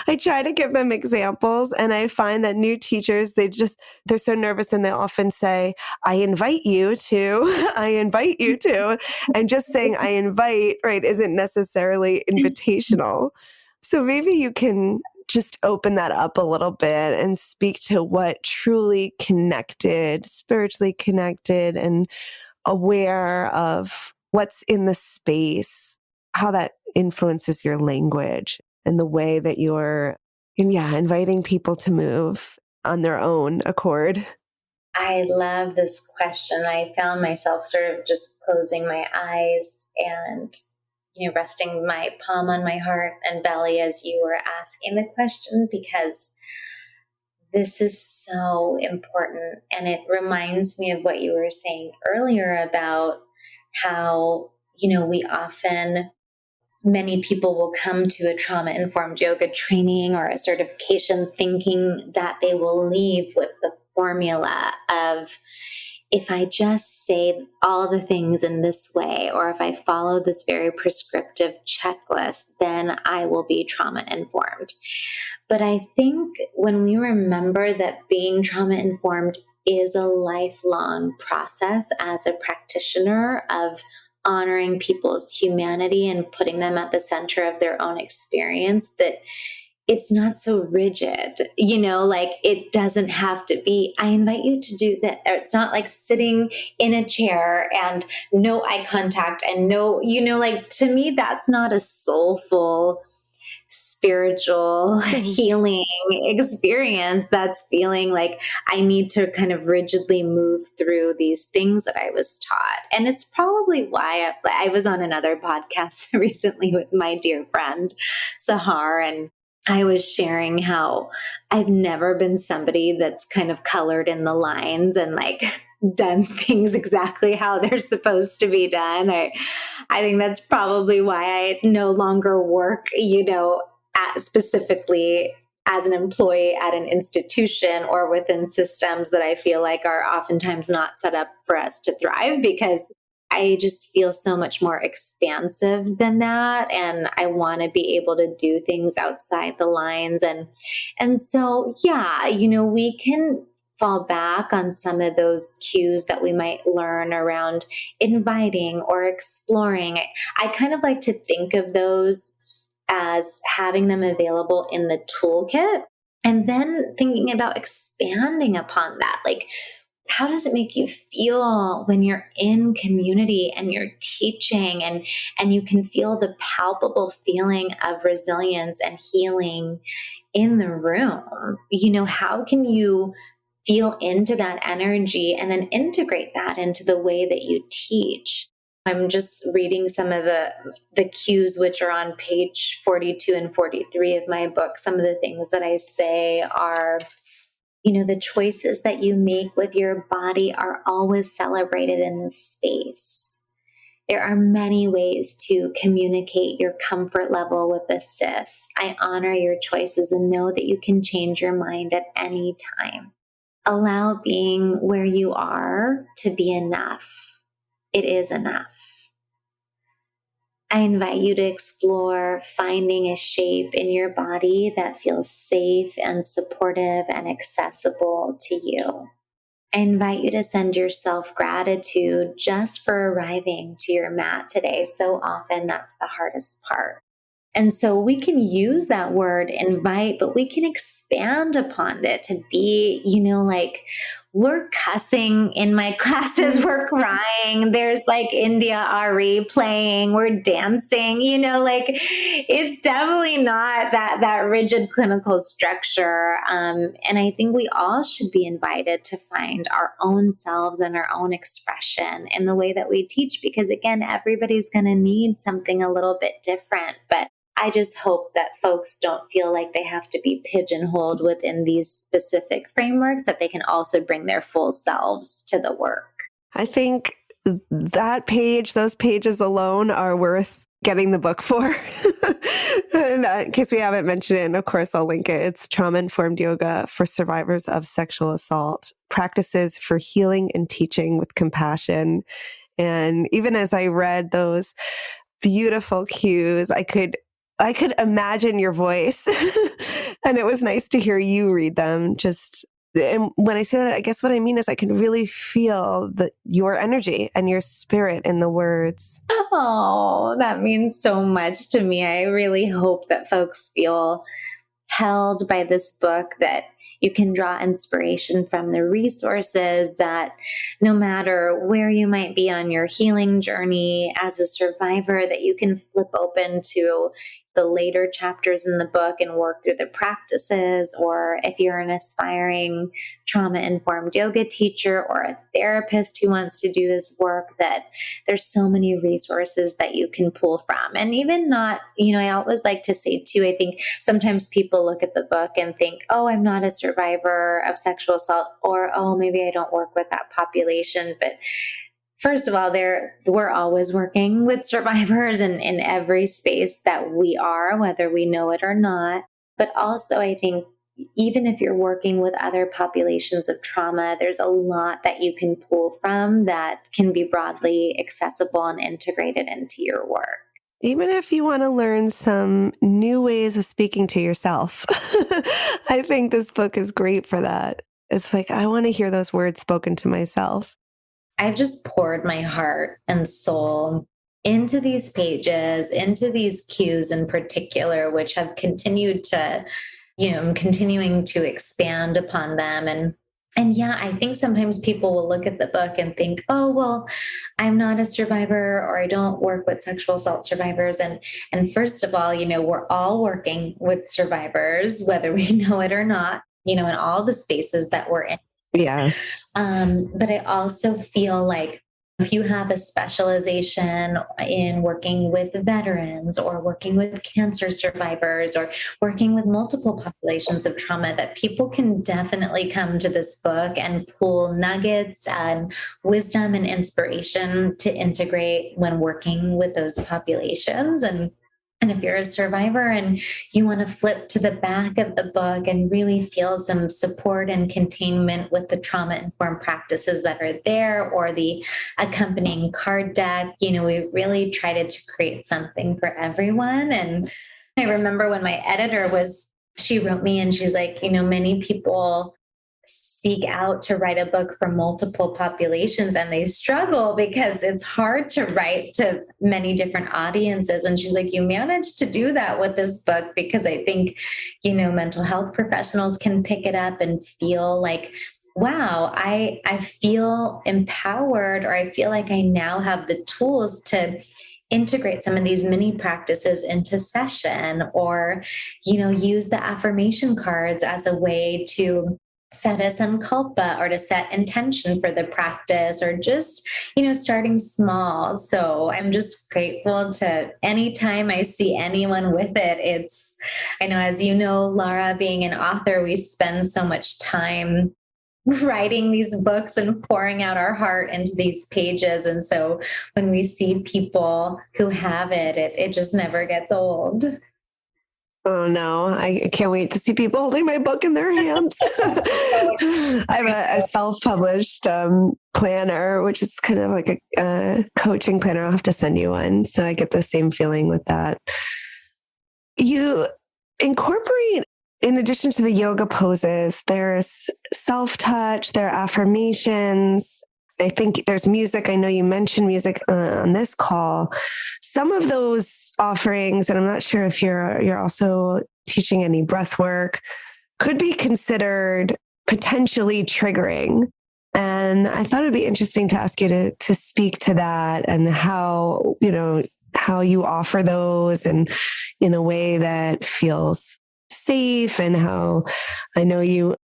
I try to give them examples, and I find that new teachers, they're so nervous, and they often say, I invite you to, and just saying I invite, right, isn't necessarily invitational. So maybe you can just open that up a little bit and speak to what truly connected, spiritually connected, and aware of what's in the space, how that influences your language and the way that you're, inviting people to move on their own accord. I love this question. I found myself sort of just closing my eyes and, resting my palm on my heart and belly as you were asking the question, because this is so important. And it reminds me of what you were saying earlier about how, many people will come to a trauma-informed yoga training or a certification thinking that they will leave with the formula of, if I just say all the things in this way, or if I follow this very prescriptive checklist, then I will be trauma-informed. But I think when we remember that being trauma-informed is a lifelong process as a practitioner of honoring people's humanity and putting them at the center of their own experience, that it's not so rigid, like it doesn't have to be, I invite you to do that. It's not like sitting in a chair and no eye contact and no, like to me, that's not a soulful, spiritual healing experience. That's feeling like I need to kind of rigidly move through these things that I was taught. And it's probably why I was on another podcast recently with my dear friend, Sahar, and I was sharing how I've never been somebody that's kind of colored in the lines and like done things exactly how they're supposed to be done. I think that's probably why I no longer work, specifically as an employee at an institution or within systems that I feel like are oftentimes not set up for us to thrive, because I just feel so much more expansive than that. And I want to be able to do things outside the lines. And so, we can fall back on some of those cues that we might learn around inviting or exploring. I kind of like to think of those as having them available in the toolkit, and then thinking about expanding upon that. Like, how does it make you feel when you're in community and you're teaching and you can feel the palpable feeling of resilience and healing in the room? How can you feel into that energy and then integrate that into the way that you teach? I'm just reading some of the cues, which are on page 42 and 43 of my book. Some of the things that I say are, the choices that you make with your body are always celebrated in this space. There are many ways to communicate your comfort level with this. I honor your choices and know that you can change your mind at any time. Allow being where you are to be enough. It is enough. I invite you to explore finding a shape in your body that feels safe and supportive and accessible to you. I invite you to send yourself gratitude just for arriving to your mat today. So often that's the hardest part. And so we can use that word invite, but we can expand upon it to be, like we're cussing in my classes, we're crying, there's like India Ari playing, we're dancing, like it's definitely not that rigid clinical structure. And I think we all should be invited to find our own selves and our own expression in the way that we teach, because again, everybody's going to need something a little bit different. But I just hope that folks don't feel like they have to be pigeonholed within these specific frameworks, that they can also bring their full selves to the work. I think those pages alone are worth getting the book for. And in case we haven't mentioned it, and of course I'll link it, it's Trauma-Informed Yoga for Survivors of Sexual Assault, Practices for Healing and Teaching with Compassion. And even as I read those beautiful cues, I could imagine your voice. And it was nice to hear you read them. And when I say that, I guess what I mean is I can really feel your energy and your spirit in the words. Oh, that means so much to me. I really hope that folks feel held by this book, that you can draw inspiration from the resources, that no matter where you might be on your healing journey as a survivor, that you can flip open to the later chapters in the book and work through the practices. Or if you're an aspiring trauma-informed yoga teacher or a therapist who wants to do this work, that there's so many resources that you can pull from. And even not, I always like to say too, I think sometimes people look at the book and think, oh, I'm not a survivor of sexual assault, or, oh, maybe I don't work with that population. But first of all, we're always working with survivors in every space that we are, whether we know it or not. But also, I think even if you're working with other populations of trauma, there's a lot that you can pull from that can be broadly accessible and integrated into your work. Even if you want to learn some new ways of speaking to yourself, I think this book is great for that. It's like, I want to hear those words spoken to myself. I've just poured my heart and soul into these pages, into these cues in particular, which have continued to, I'm continuing to expand upon them. And yeah, I think sometimes people will look at the book and think, oh, well, I'm not a survivor, or I don't work with sexual assault survivors. And first of all, we're all working with survivors, whether we know it or not, in all the spaces that we're in. Yes. But I also feel like if you have a specialization in working with veterans or working with cancer survivors or working with multiple populations of trauma, that people can definitely come to this book and pull nuggets and wisdom and inspiration to integrate when working with those populations. And if you're a survivor and you want to flip to the back of the book and really feel some support and containment with the trauma-informed practices that are there, or the accompanying card deck, we really tried to create something for everyone. And I remember when my editor she wrote me and she's like, many people seek out to write a book for multiple populations and they struggle because it's hard to write to many different audiences. And she's like, you managed to do that with this book, because I think, mental health professionals can pick it up and feel like, wow, I feel empowered, or I feel like I now have the tools to integrate some of these mini practices into session, or, use the affirmation cards as a way to set a sankalpa or to set intention for the practice, or just, starting small. So I'm just grateful to anytime I see anyone with it. I know, as you know, Laura, being an author, we spend so much time writing these books and pouring out our heart into these pages. And so when we see people who have it just never gets old. Oh, no, I can't wait to see people holding my book in their hands. I have a self-published planner, which is kind of like a coaching planner. I'll have to send you one. So I get the same feeling with that. You incorporate in addition to the yoga poses, there's self-touch, there are affirmations. I think there's music. I know you mentioned music on this call. Some of those offerings, and I'm not sure if you're also teaching any breath work, could be considered potentially triggering. And I thought it'd be interesting to ask you to speak to that and how you offer those and in a way that feels safe, and how I know you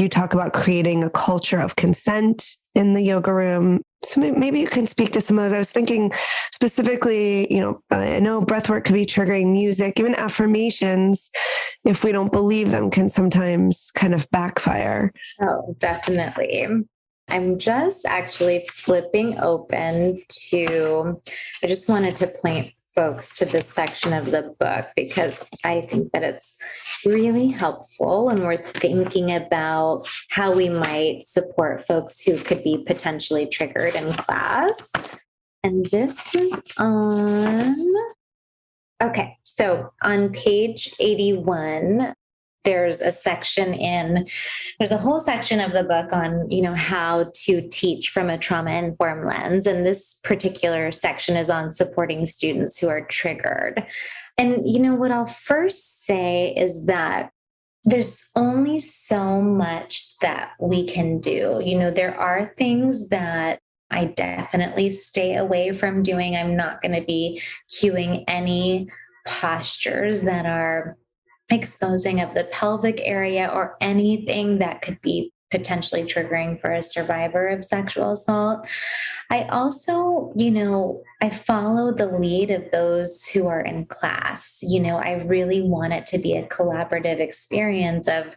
talk about creating a culture of consent in the yoga room. So maybe you can speak to some of those. I was thinking specifically, I know breathwork can be triggering, music, even affirmations, if we don't believe them, can sometimes kind of backfire. Oh, definitely. I'm just actually flipping open I just wanted to point folks to this section of the book because I think that it's really helpful when we're thinking about how we might support folks who could be potentially triggered in class. And this is so on page 81, there's a whole section of the book on, how to teach from a trauma-informed lens. And this particular section is on supporting students who are triggered. And, what I'll first say is that there's only so much that we can do. There are things that I definitely stay away from doing. I'm not going to be cueing any postures that are exposing of the pelvic area or anything that could be potentially triggering for a survivor of sexual assault. I also, I follow the lead of those who are in class. I really want it to be a collaborative experience of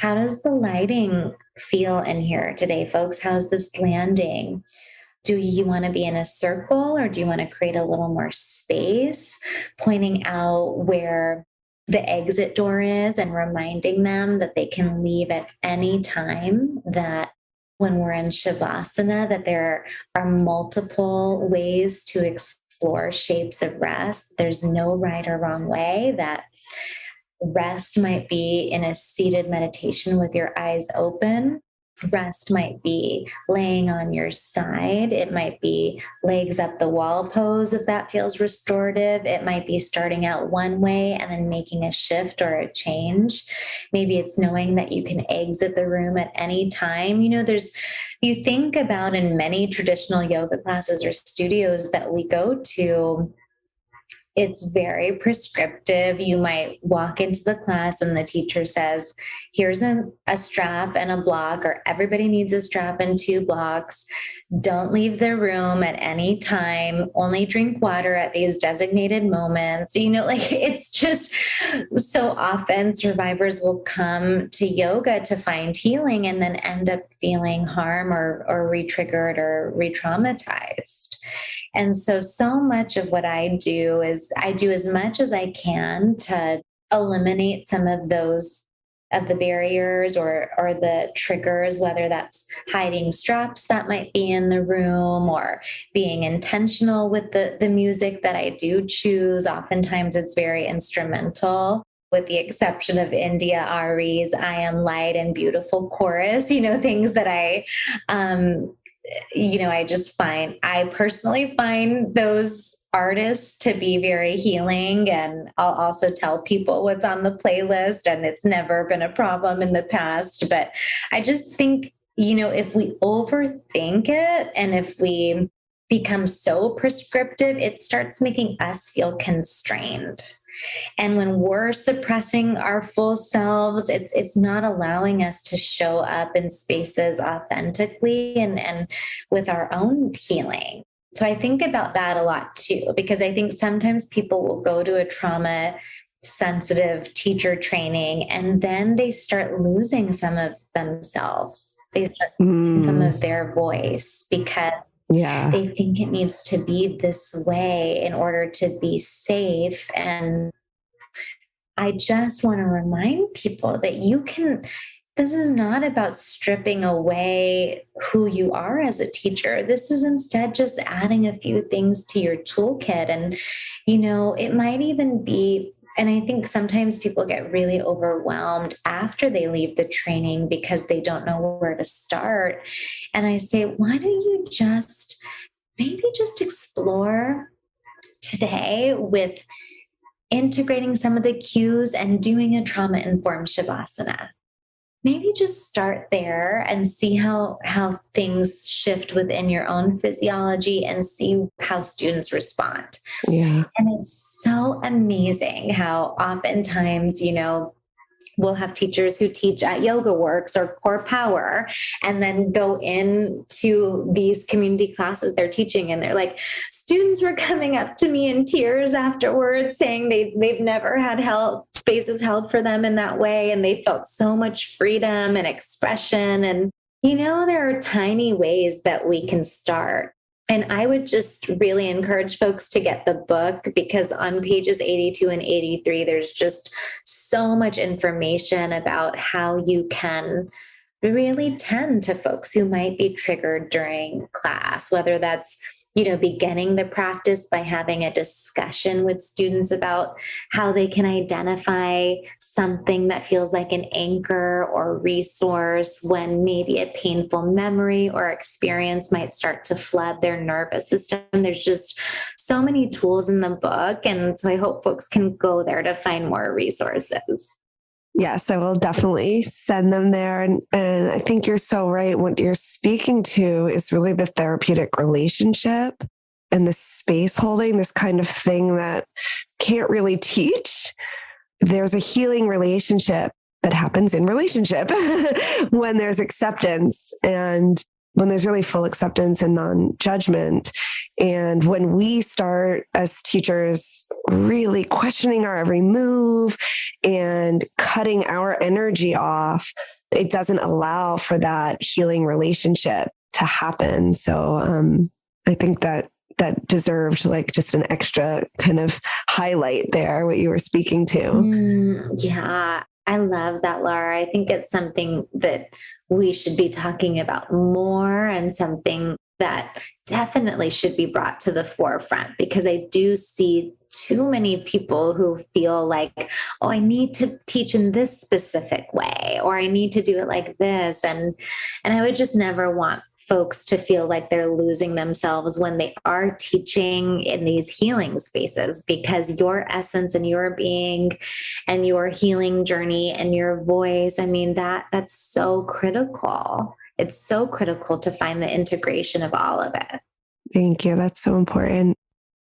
how does the lighting feel in here today, folks? How's this landing? Do you want to be in a circle or do you want to create a little more space? Pointing out where the exit door is and reminding them that they can leave at any time, that when we're in Shavasana, that there are multiple ways to explore shapes of rest. There's no right or wrong way, that rest might be in a seated meditation with your eyes open. Rest might be laying on your side. It might be legs up the wall pose if that feels restorative. It might be starting out one way and then making a shift or a change. Maybe it's knowing that you can exit the room at any time. You think about in many traditional yoga classes or studios that we go to, it's very prescriptive. You might walk into the class and the teacher says, here's a strap and a block, or everybody needs a strap and 2 blocks. Don't leave the room at any time. Only drink water at these designated moments. It's just so often survivors will come to yoga to find healing and then end up feeling harm or re-triggered or re-traumatized. And so much of what I do is I do as much as I can to eliminate some of those of the barriers or the triggers, whether that's hiding straps that might be in the room or being intentional with the music that I do choose. Oftentimes it's very instrumental, with the exception of India Ari's I Am Light and Beautiful chorus, things that I personally find those artists to be very healing. And I'll also tell people what's on the playlist, and it's never been a problem in the past. But I just think, if we overthink it and if we become so prescriptive, it starts making us feel constrained. And when we're suppressing our full selves, it's not allowing us to show up in spaces authentically and with our own healing. So I think about that a lot too, because I think sometimes people will go to a trauma sensitive teacher training and then they start losing some of themselves. They start losing some of their voice because they think it needs to be this way in order to be safe. And I just want to remind people that this is not about stripping away who you are as a teacher. This is instead just adding a few things to your toolkit. And, it might even be And I think sometimes people get really overwhelmed after they leave the training because they don't know where to start. And I say, why don't you maybe just explore today with integrating some of the cues and doing a trauma-informed Shavasana. Maybe just start there and see how things shift within your own physiology and see how students respond. Yeah. And it's so amazing how oftentimes, we'll have teachers who teach at Yoga Works or Core Power and then go into these community classes they're teaching. And they're like, students were coming up to me in tears afterwards saying they've never had spaces held for them in that way. And they felt so much freedom and expression. And, there are tiny ways that we can start. And I would just really encourage folks to get the book, because on pages 82 and 83, there's just so much information about how you can really tend to folks who might be triggered during class, whether that's beginning the practice by having a discussion with students about how they can identify something that feels like an anchor or resource when maybe a painful memory or experience might start to flood their nervous system. There's just so many tools in the book. And so I hope folks can go there to find more resources. Yes, I will definitely send them there. And I think you're so right. What you're speaking to is really the therapeutic relationship and the space holding, this kind of thing that can't really teach. There's a healing relationship that happens in relationship when there's acceptance and when there's really full acceptance and non-judgment. And when we start as teachers really questioning our every move and cutting our energy off, it doesn't allow for that healing relationship to happen. So I think that deserved like just an extra kind of highlight there, what you were speaking to. Yeah, I love that, Laura. I think it's something that we should be talking about more, and something that definitely should be brought to the forefront, because I do see too many people who feel like, oh, I need to teach in this specific way, or I need to do it like this. And I would just never want folks to feel like they're losing themselves when they are teaching in these healing spaces, because your essence and your being and your healing journey and your voice, that's so critical. It's so critical to find the integration of all of it. Thank you. That's so important.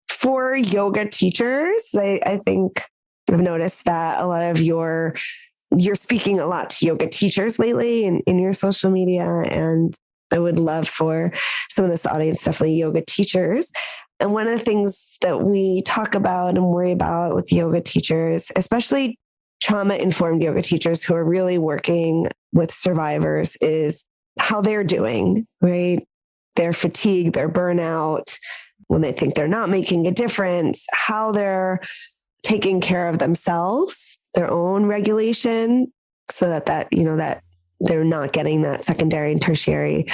For yoga teachers, I think I've noticed that a lot of you're speaking a lot to yoga teachers lately in your social media, and I would love for some of this audience, definitely yoga teachers. And one of the things that we talk about and worry about with yoga teachers, especially trauma-informed yoga teachers who are really working with survivors, is how they're doing, right? Their fatigue, their burnout, when they think they're not making a difference, how they're taking care of themselves, their own regulation, so that they're not getting that secondary and tertiary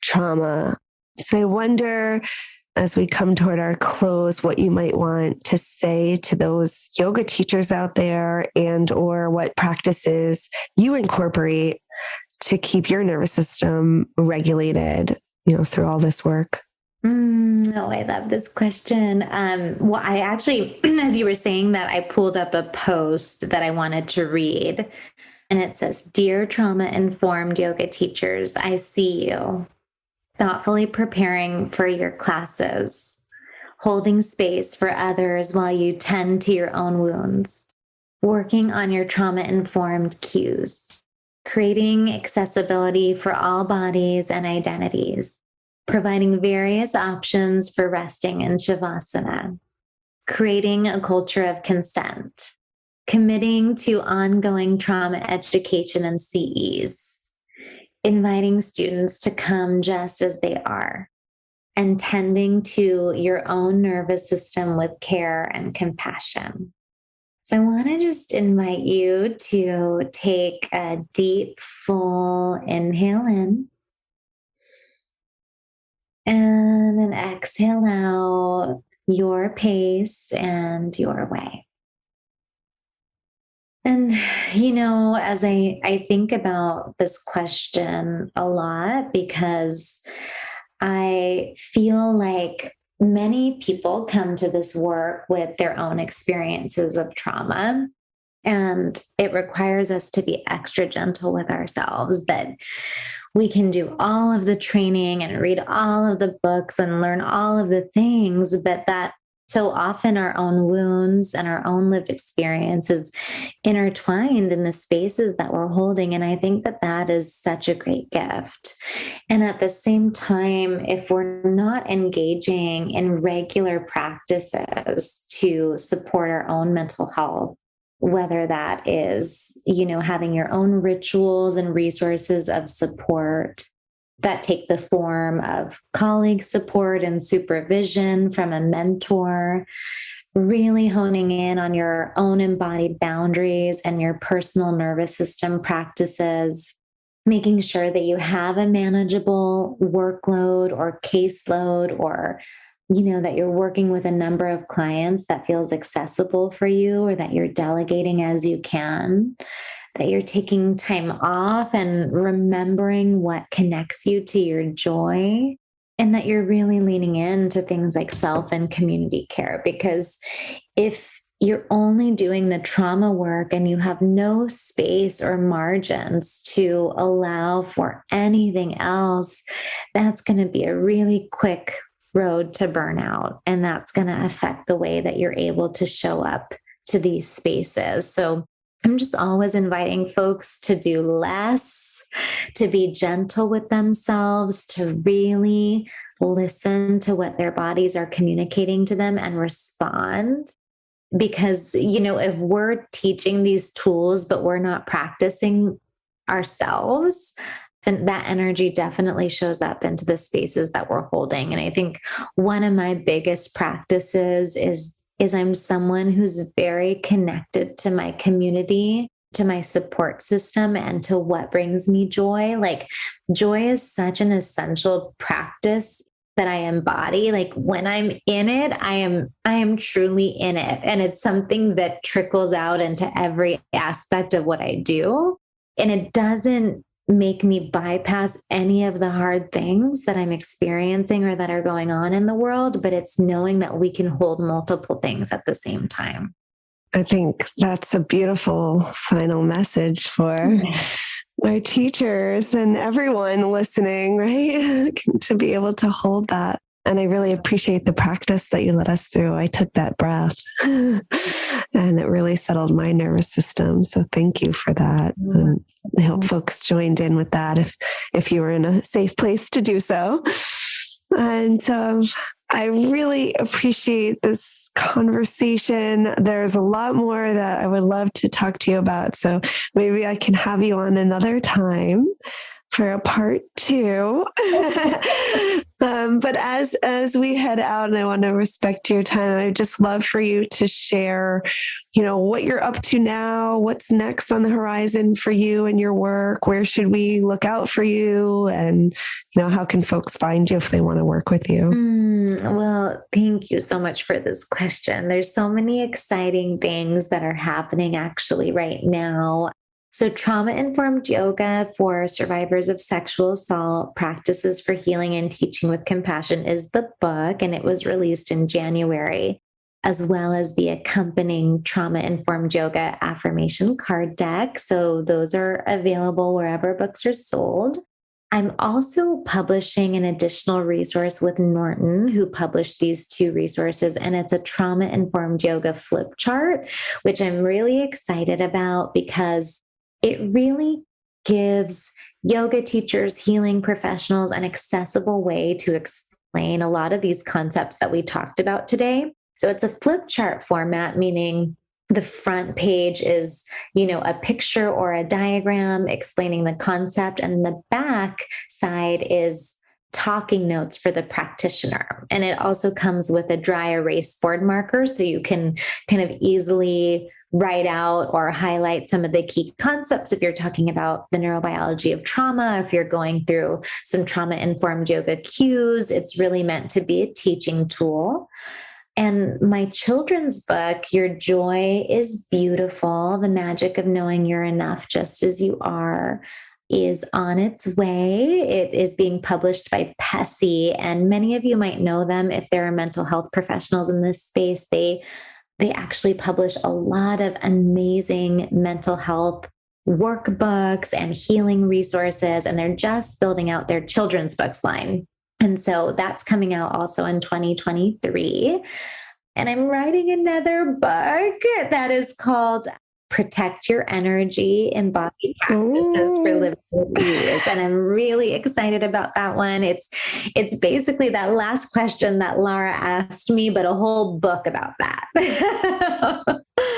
trauma. So I wonder, as we come toward our close, what you might want to say to those yoga teachers out there, and or what practices you incorporate to keep your nervous system regulated, through all this work. Oh, I love this question. Well, I actually, as you were saying that, I pulled up a post that I wanted to read. And it says, "Dear trauma-informed yoga teachers, I see you thoughtfully preparing for your classes, holding space for others while you tend to your own wounds, working on your trauma-informed cues, creating accessibility for all bodies and identities, providing various options for resting in Shavasana, creating a culture of consent, committing to ongoing trauma education and CEs, inviting students to come just as they are, and tending to your own nervous system with care and compassion." So I want to just invite you to take a deep, full inhale in, and then exhale out your pace and your way. And, as I think about this question a lot, because I feel like many people come to this work with their own experiences of trauma. And it requires us to be extra gentle with ourselves, that we can do all of the training and read all of the books and learn all of the things, but that so often our own wounds and our own lived experiences intertwined in the spaces that we're holding. And I think that that is such a great gift. And at the same time, if we're not engaging in regular practices to support our own mental health, whether that is, having your own rituals and resources of support that take the form of colleague support and supervision from a mentor, really honing in on your own embodied boundaries and your personal nervous system practices, making sure that you have a manageable workload or caseload, or that you're working with a number of clients that feels accessible for you, or that you're delegating as you can, that you're taking time off and remembering what connects you to your joy, and that you're really leaning into things like self and community care. Because if you're only doing the trauma work and you have no space or margins to allow for anything else, that's going to be a really quick road to burnout. And that's going to affect the way that you're able to show up to these spaces. So I'm just always inviting folks to do less, to be gentle with themselves, to really listen to what their bodies are communicating to them and respond. Because, if we're teaching these tools, but we're not practicing ourselves, then that energy definitely shows up into the spaces that we're holding. And I think one of my biggest practices is I'm someone who's very connected to my community, to my support system, and to what brings me joy. Like, joy is such an essential practice that I embody. Like, when I'm in it, I am truly in it. And it's something that trickles out into every aspect of what I do. And it doesn't make me bypass any of the hard things that I'm experiencing or that are going on in the world, but it's knowing that we can hold multiple things at the same time. I think that's a beautiful final message for our teachers and everyone listening, right? To be able to hold that. And I really appreciate the practice that you led us through. I took that breath and it really settled my nervous system. So thank you for that. And I hope folks joined in with that if you were in a safe place to do so. And I really appreciate this conversation. There's a lot more that I would love to talk to you about. So maybe I can have you on another time for a part 2. But as we head out, and I want to respect your time, I'd just love for you to share, what you're up to now, what's next on the horizon for you and your work, where should we look out for you, and, how can folks find you if they want to work with you? Well, thank you so much for this question. There's so many exciting things that are happening actually right now. So trauma-informed yoga for survivors of sexual assault, practices for healing and teaching with compassion is the book, and it was released in January, as well as the accompanying trauma-informed yoga affirmation card deck. So those are available wherever books are sold. I'm also publishing an additional resource with Norton, who published these 2 resources, and it's a trauma-informed yoga flip chart, which I'm really excited about because it really gives yoga teachers, healing professionals, an accessible way to explain a lot of these concepts that we talked about today. So it's a flip chart format, meaning the front page is, a picture or a diagram explaining the concept, and the back side is talking notes for the practitioner. And it also comes with a dry erase board marker, so you can kind of easily write out or highlight some of the key concepts if you're talking about the neurobiology of trauma, if you're going through some trauma-informed yoga cues. It's really meant to be a teaching tool. And my children's book, Your Joy is Beautiful, The Magic of Knowing You're Enough Just As You Are, is on its way. It is being published by Pessy, and many of you might know them if there are mental health professionals in this space. They actually publish a lot of amazing mental health workbooks and healing resources, and they're just building out their children's books line. And so that's coming out also in 2023. And I'm writing another book that is called Protect Your Energy, Embodied Practices for Living with Ease. And I'm really excited about that one. It's basically that last question that Laura asked me, but a whole book about that.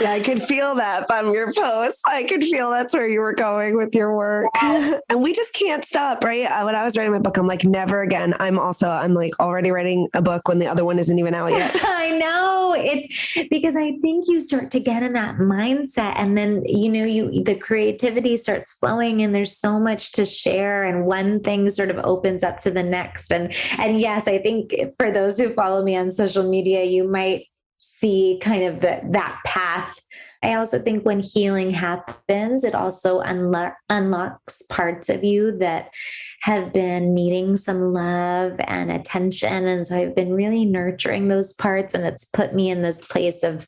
Yeah, I could feel that from your posts. I could feel that's where you were going with your work. And we just can't stop, right? When I was writing my book, I'm like, never again. I'm like already writing a book when the other one isn't even out yet. I know. It's because I think you start to get in that mindset, and then, the creativity starts flowing, and there's so much to share, and one thing sort of opens up to the next. And yes, I think for those who follow me on social media, you might see kind of that path. I also think when healing happens, it also unlocks parts of you that have been needing some love and attention. And so I've been really nurturing those parts, and it's put me in this place of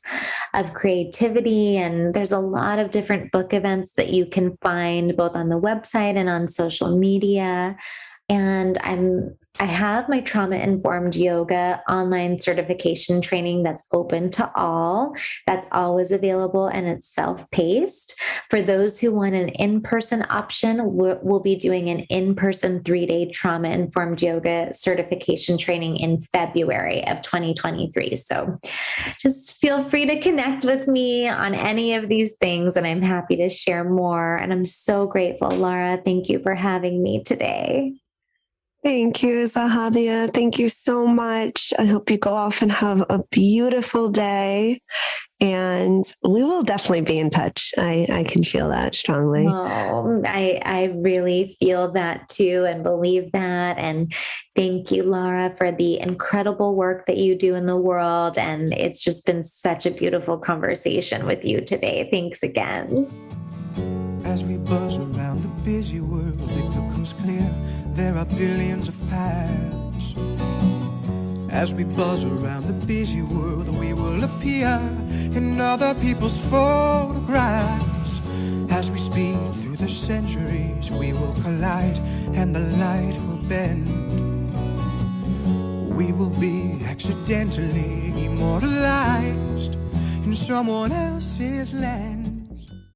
creativity. And there's a lot of different book events that you can find both on the website and on social media. And I have my trauma-informed yoga online certification training that's open to all. That's always available, and it's self-paced. For those who want an in-person option, we'll be doing an in-person 3-day trauma-informed yoga certification training in February of 2023. So just feel free to connect with me on any of these things, and I'm happy to share more. And I'm so grateful, Laura. Thank you for having me today. Thank you, Zahabiyah. Thank you so much. I hope you go off and have a beautiful day. And we will definitely be in touch. I can feel that strongly. Oh, I really feel that too, and believe that. And thank you, Laura, for the incredible work that you do in the world. And it's just been such a beautiful conversation with you today. Thanks again. As we buzz around the busy world, it becomes clear there are billions of paths. As we buzz around the busy world, we will appear in other people's photographs. As we speed through the centuries, we will collide and the light will bend. We will be accidentally immortalized in someone else's land.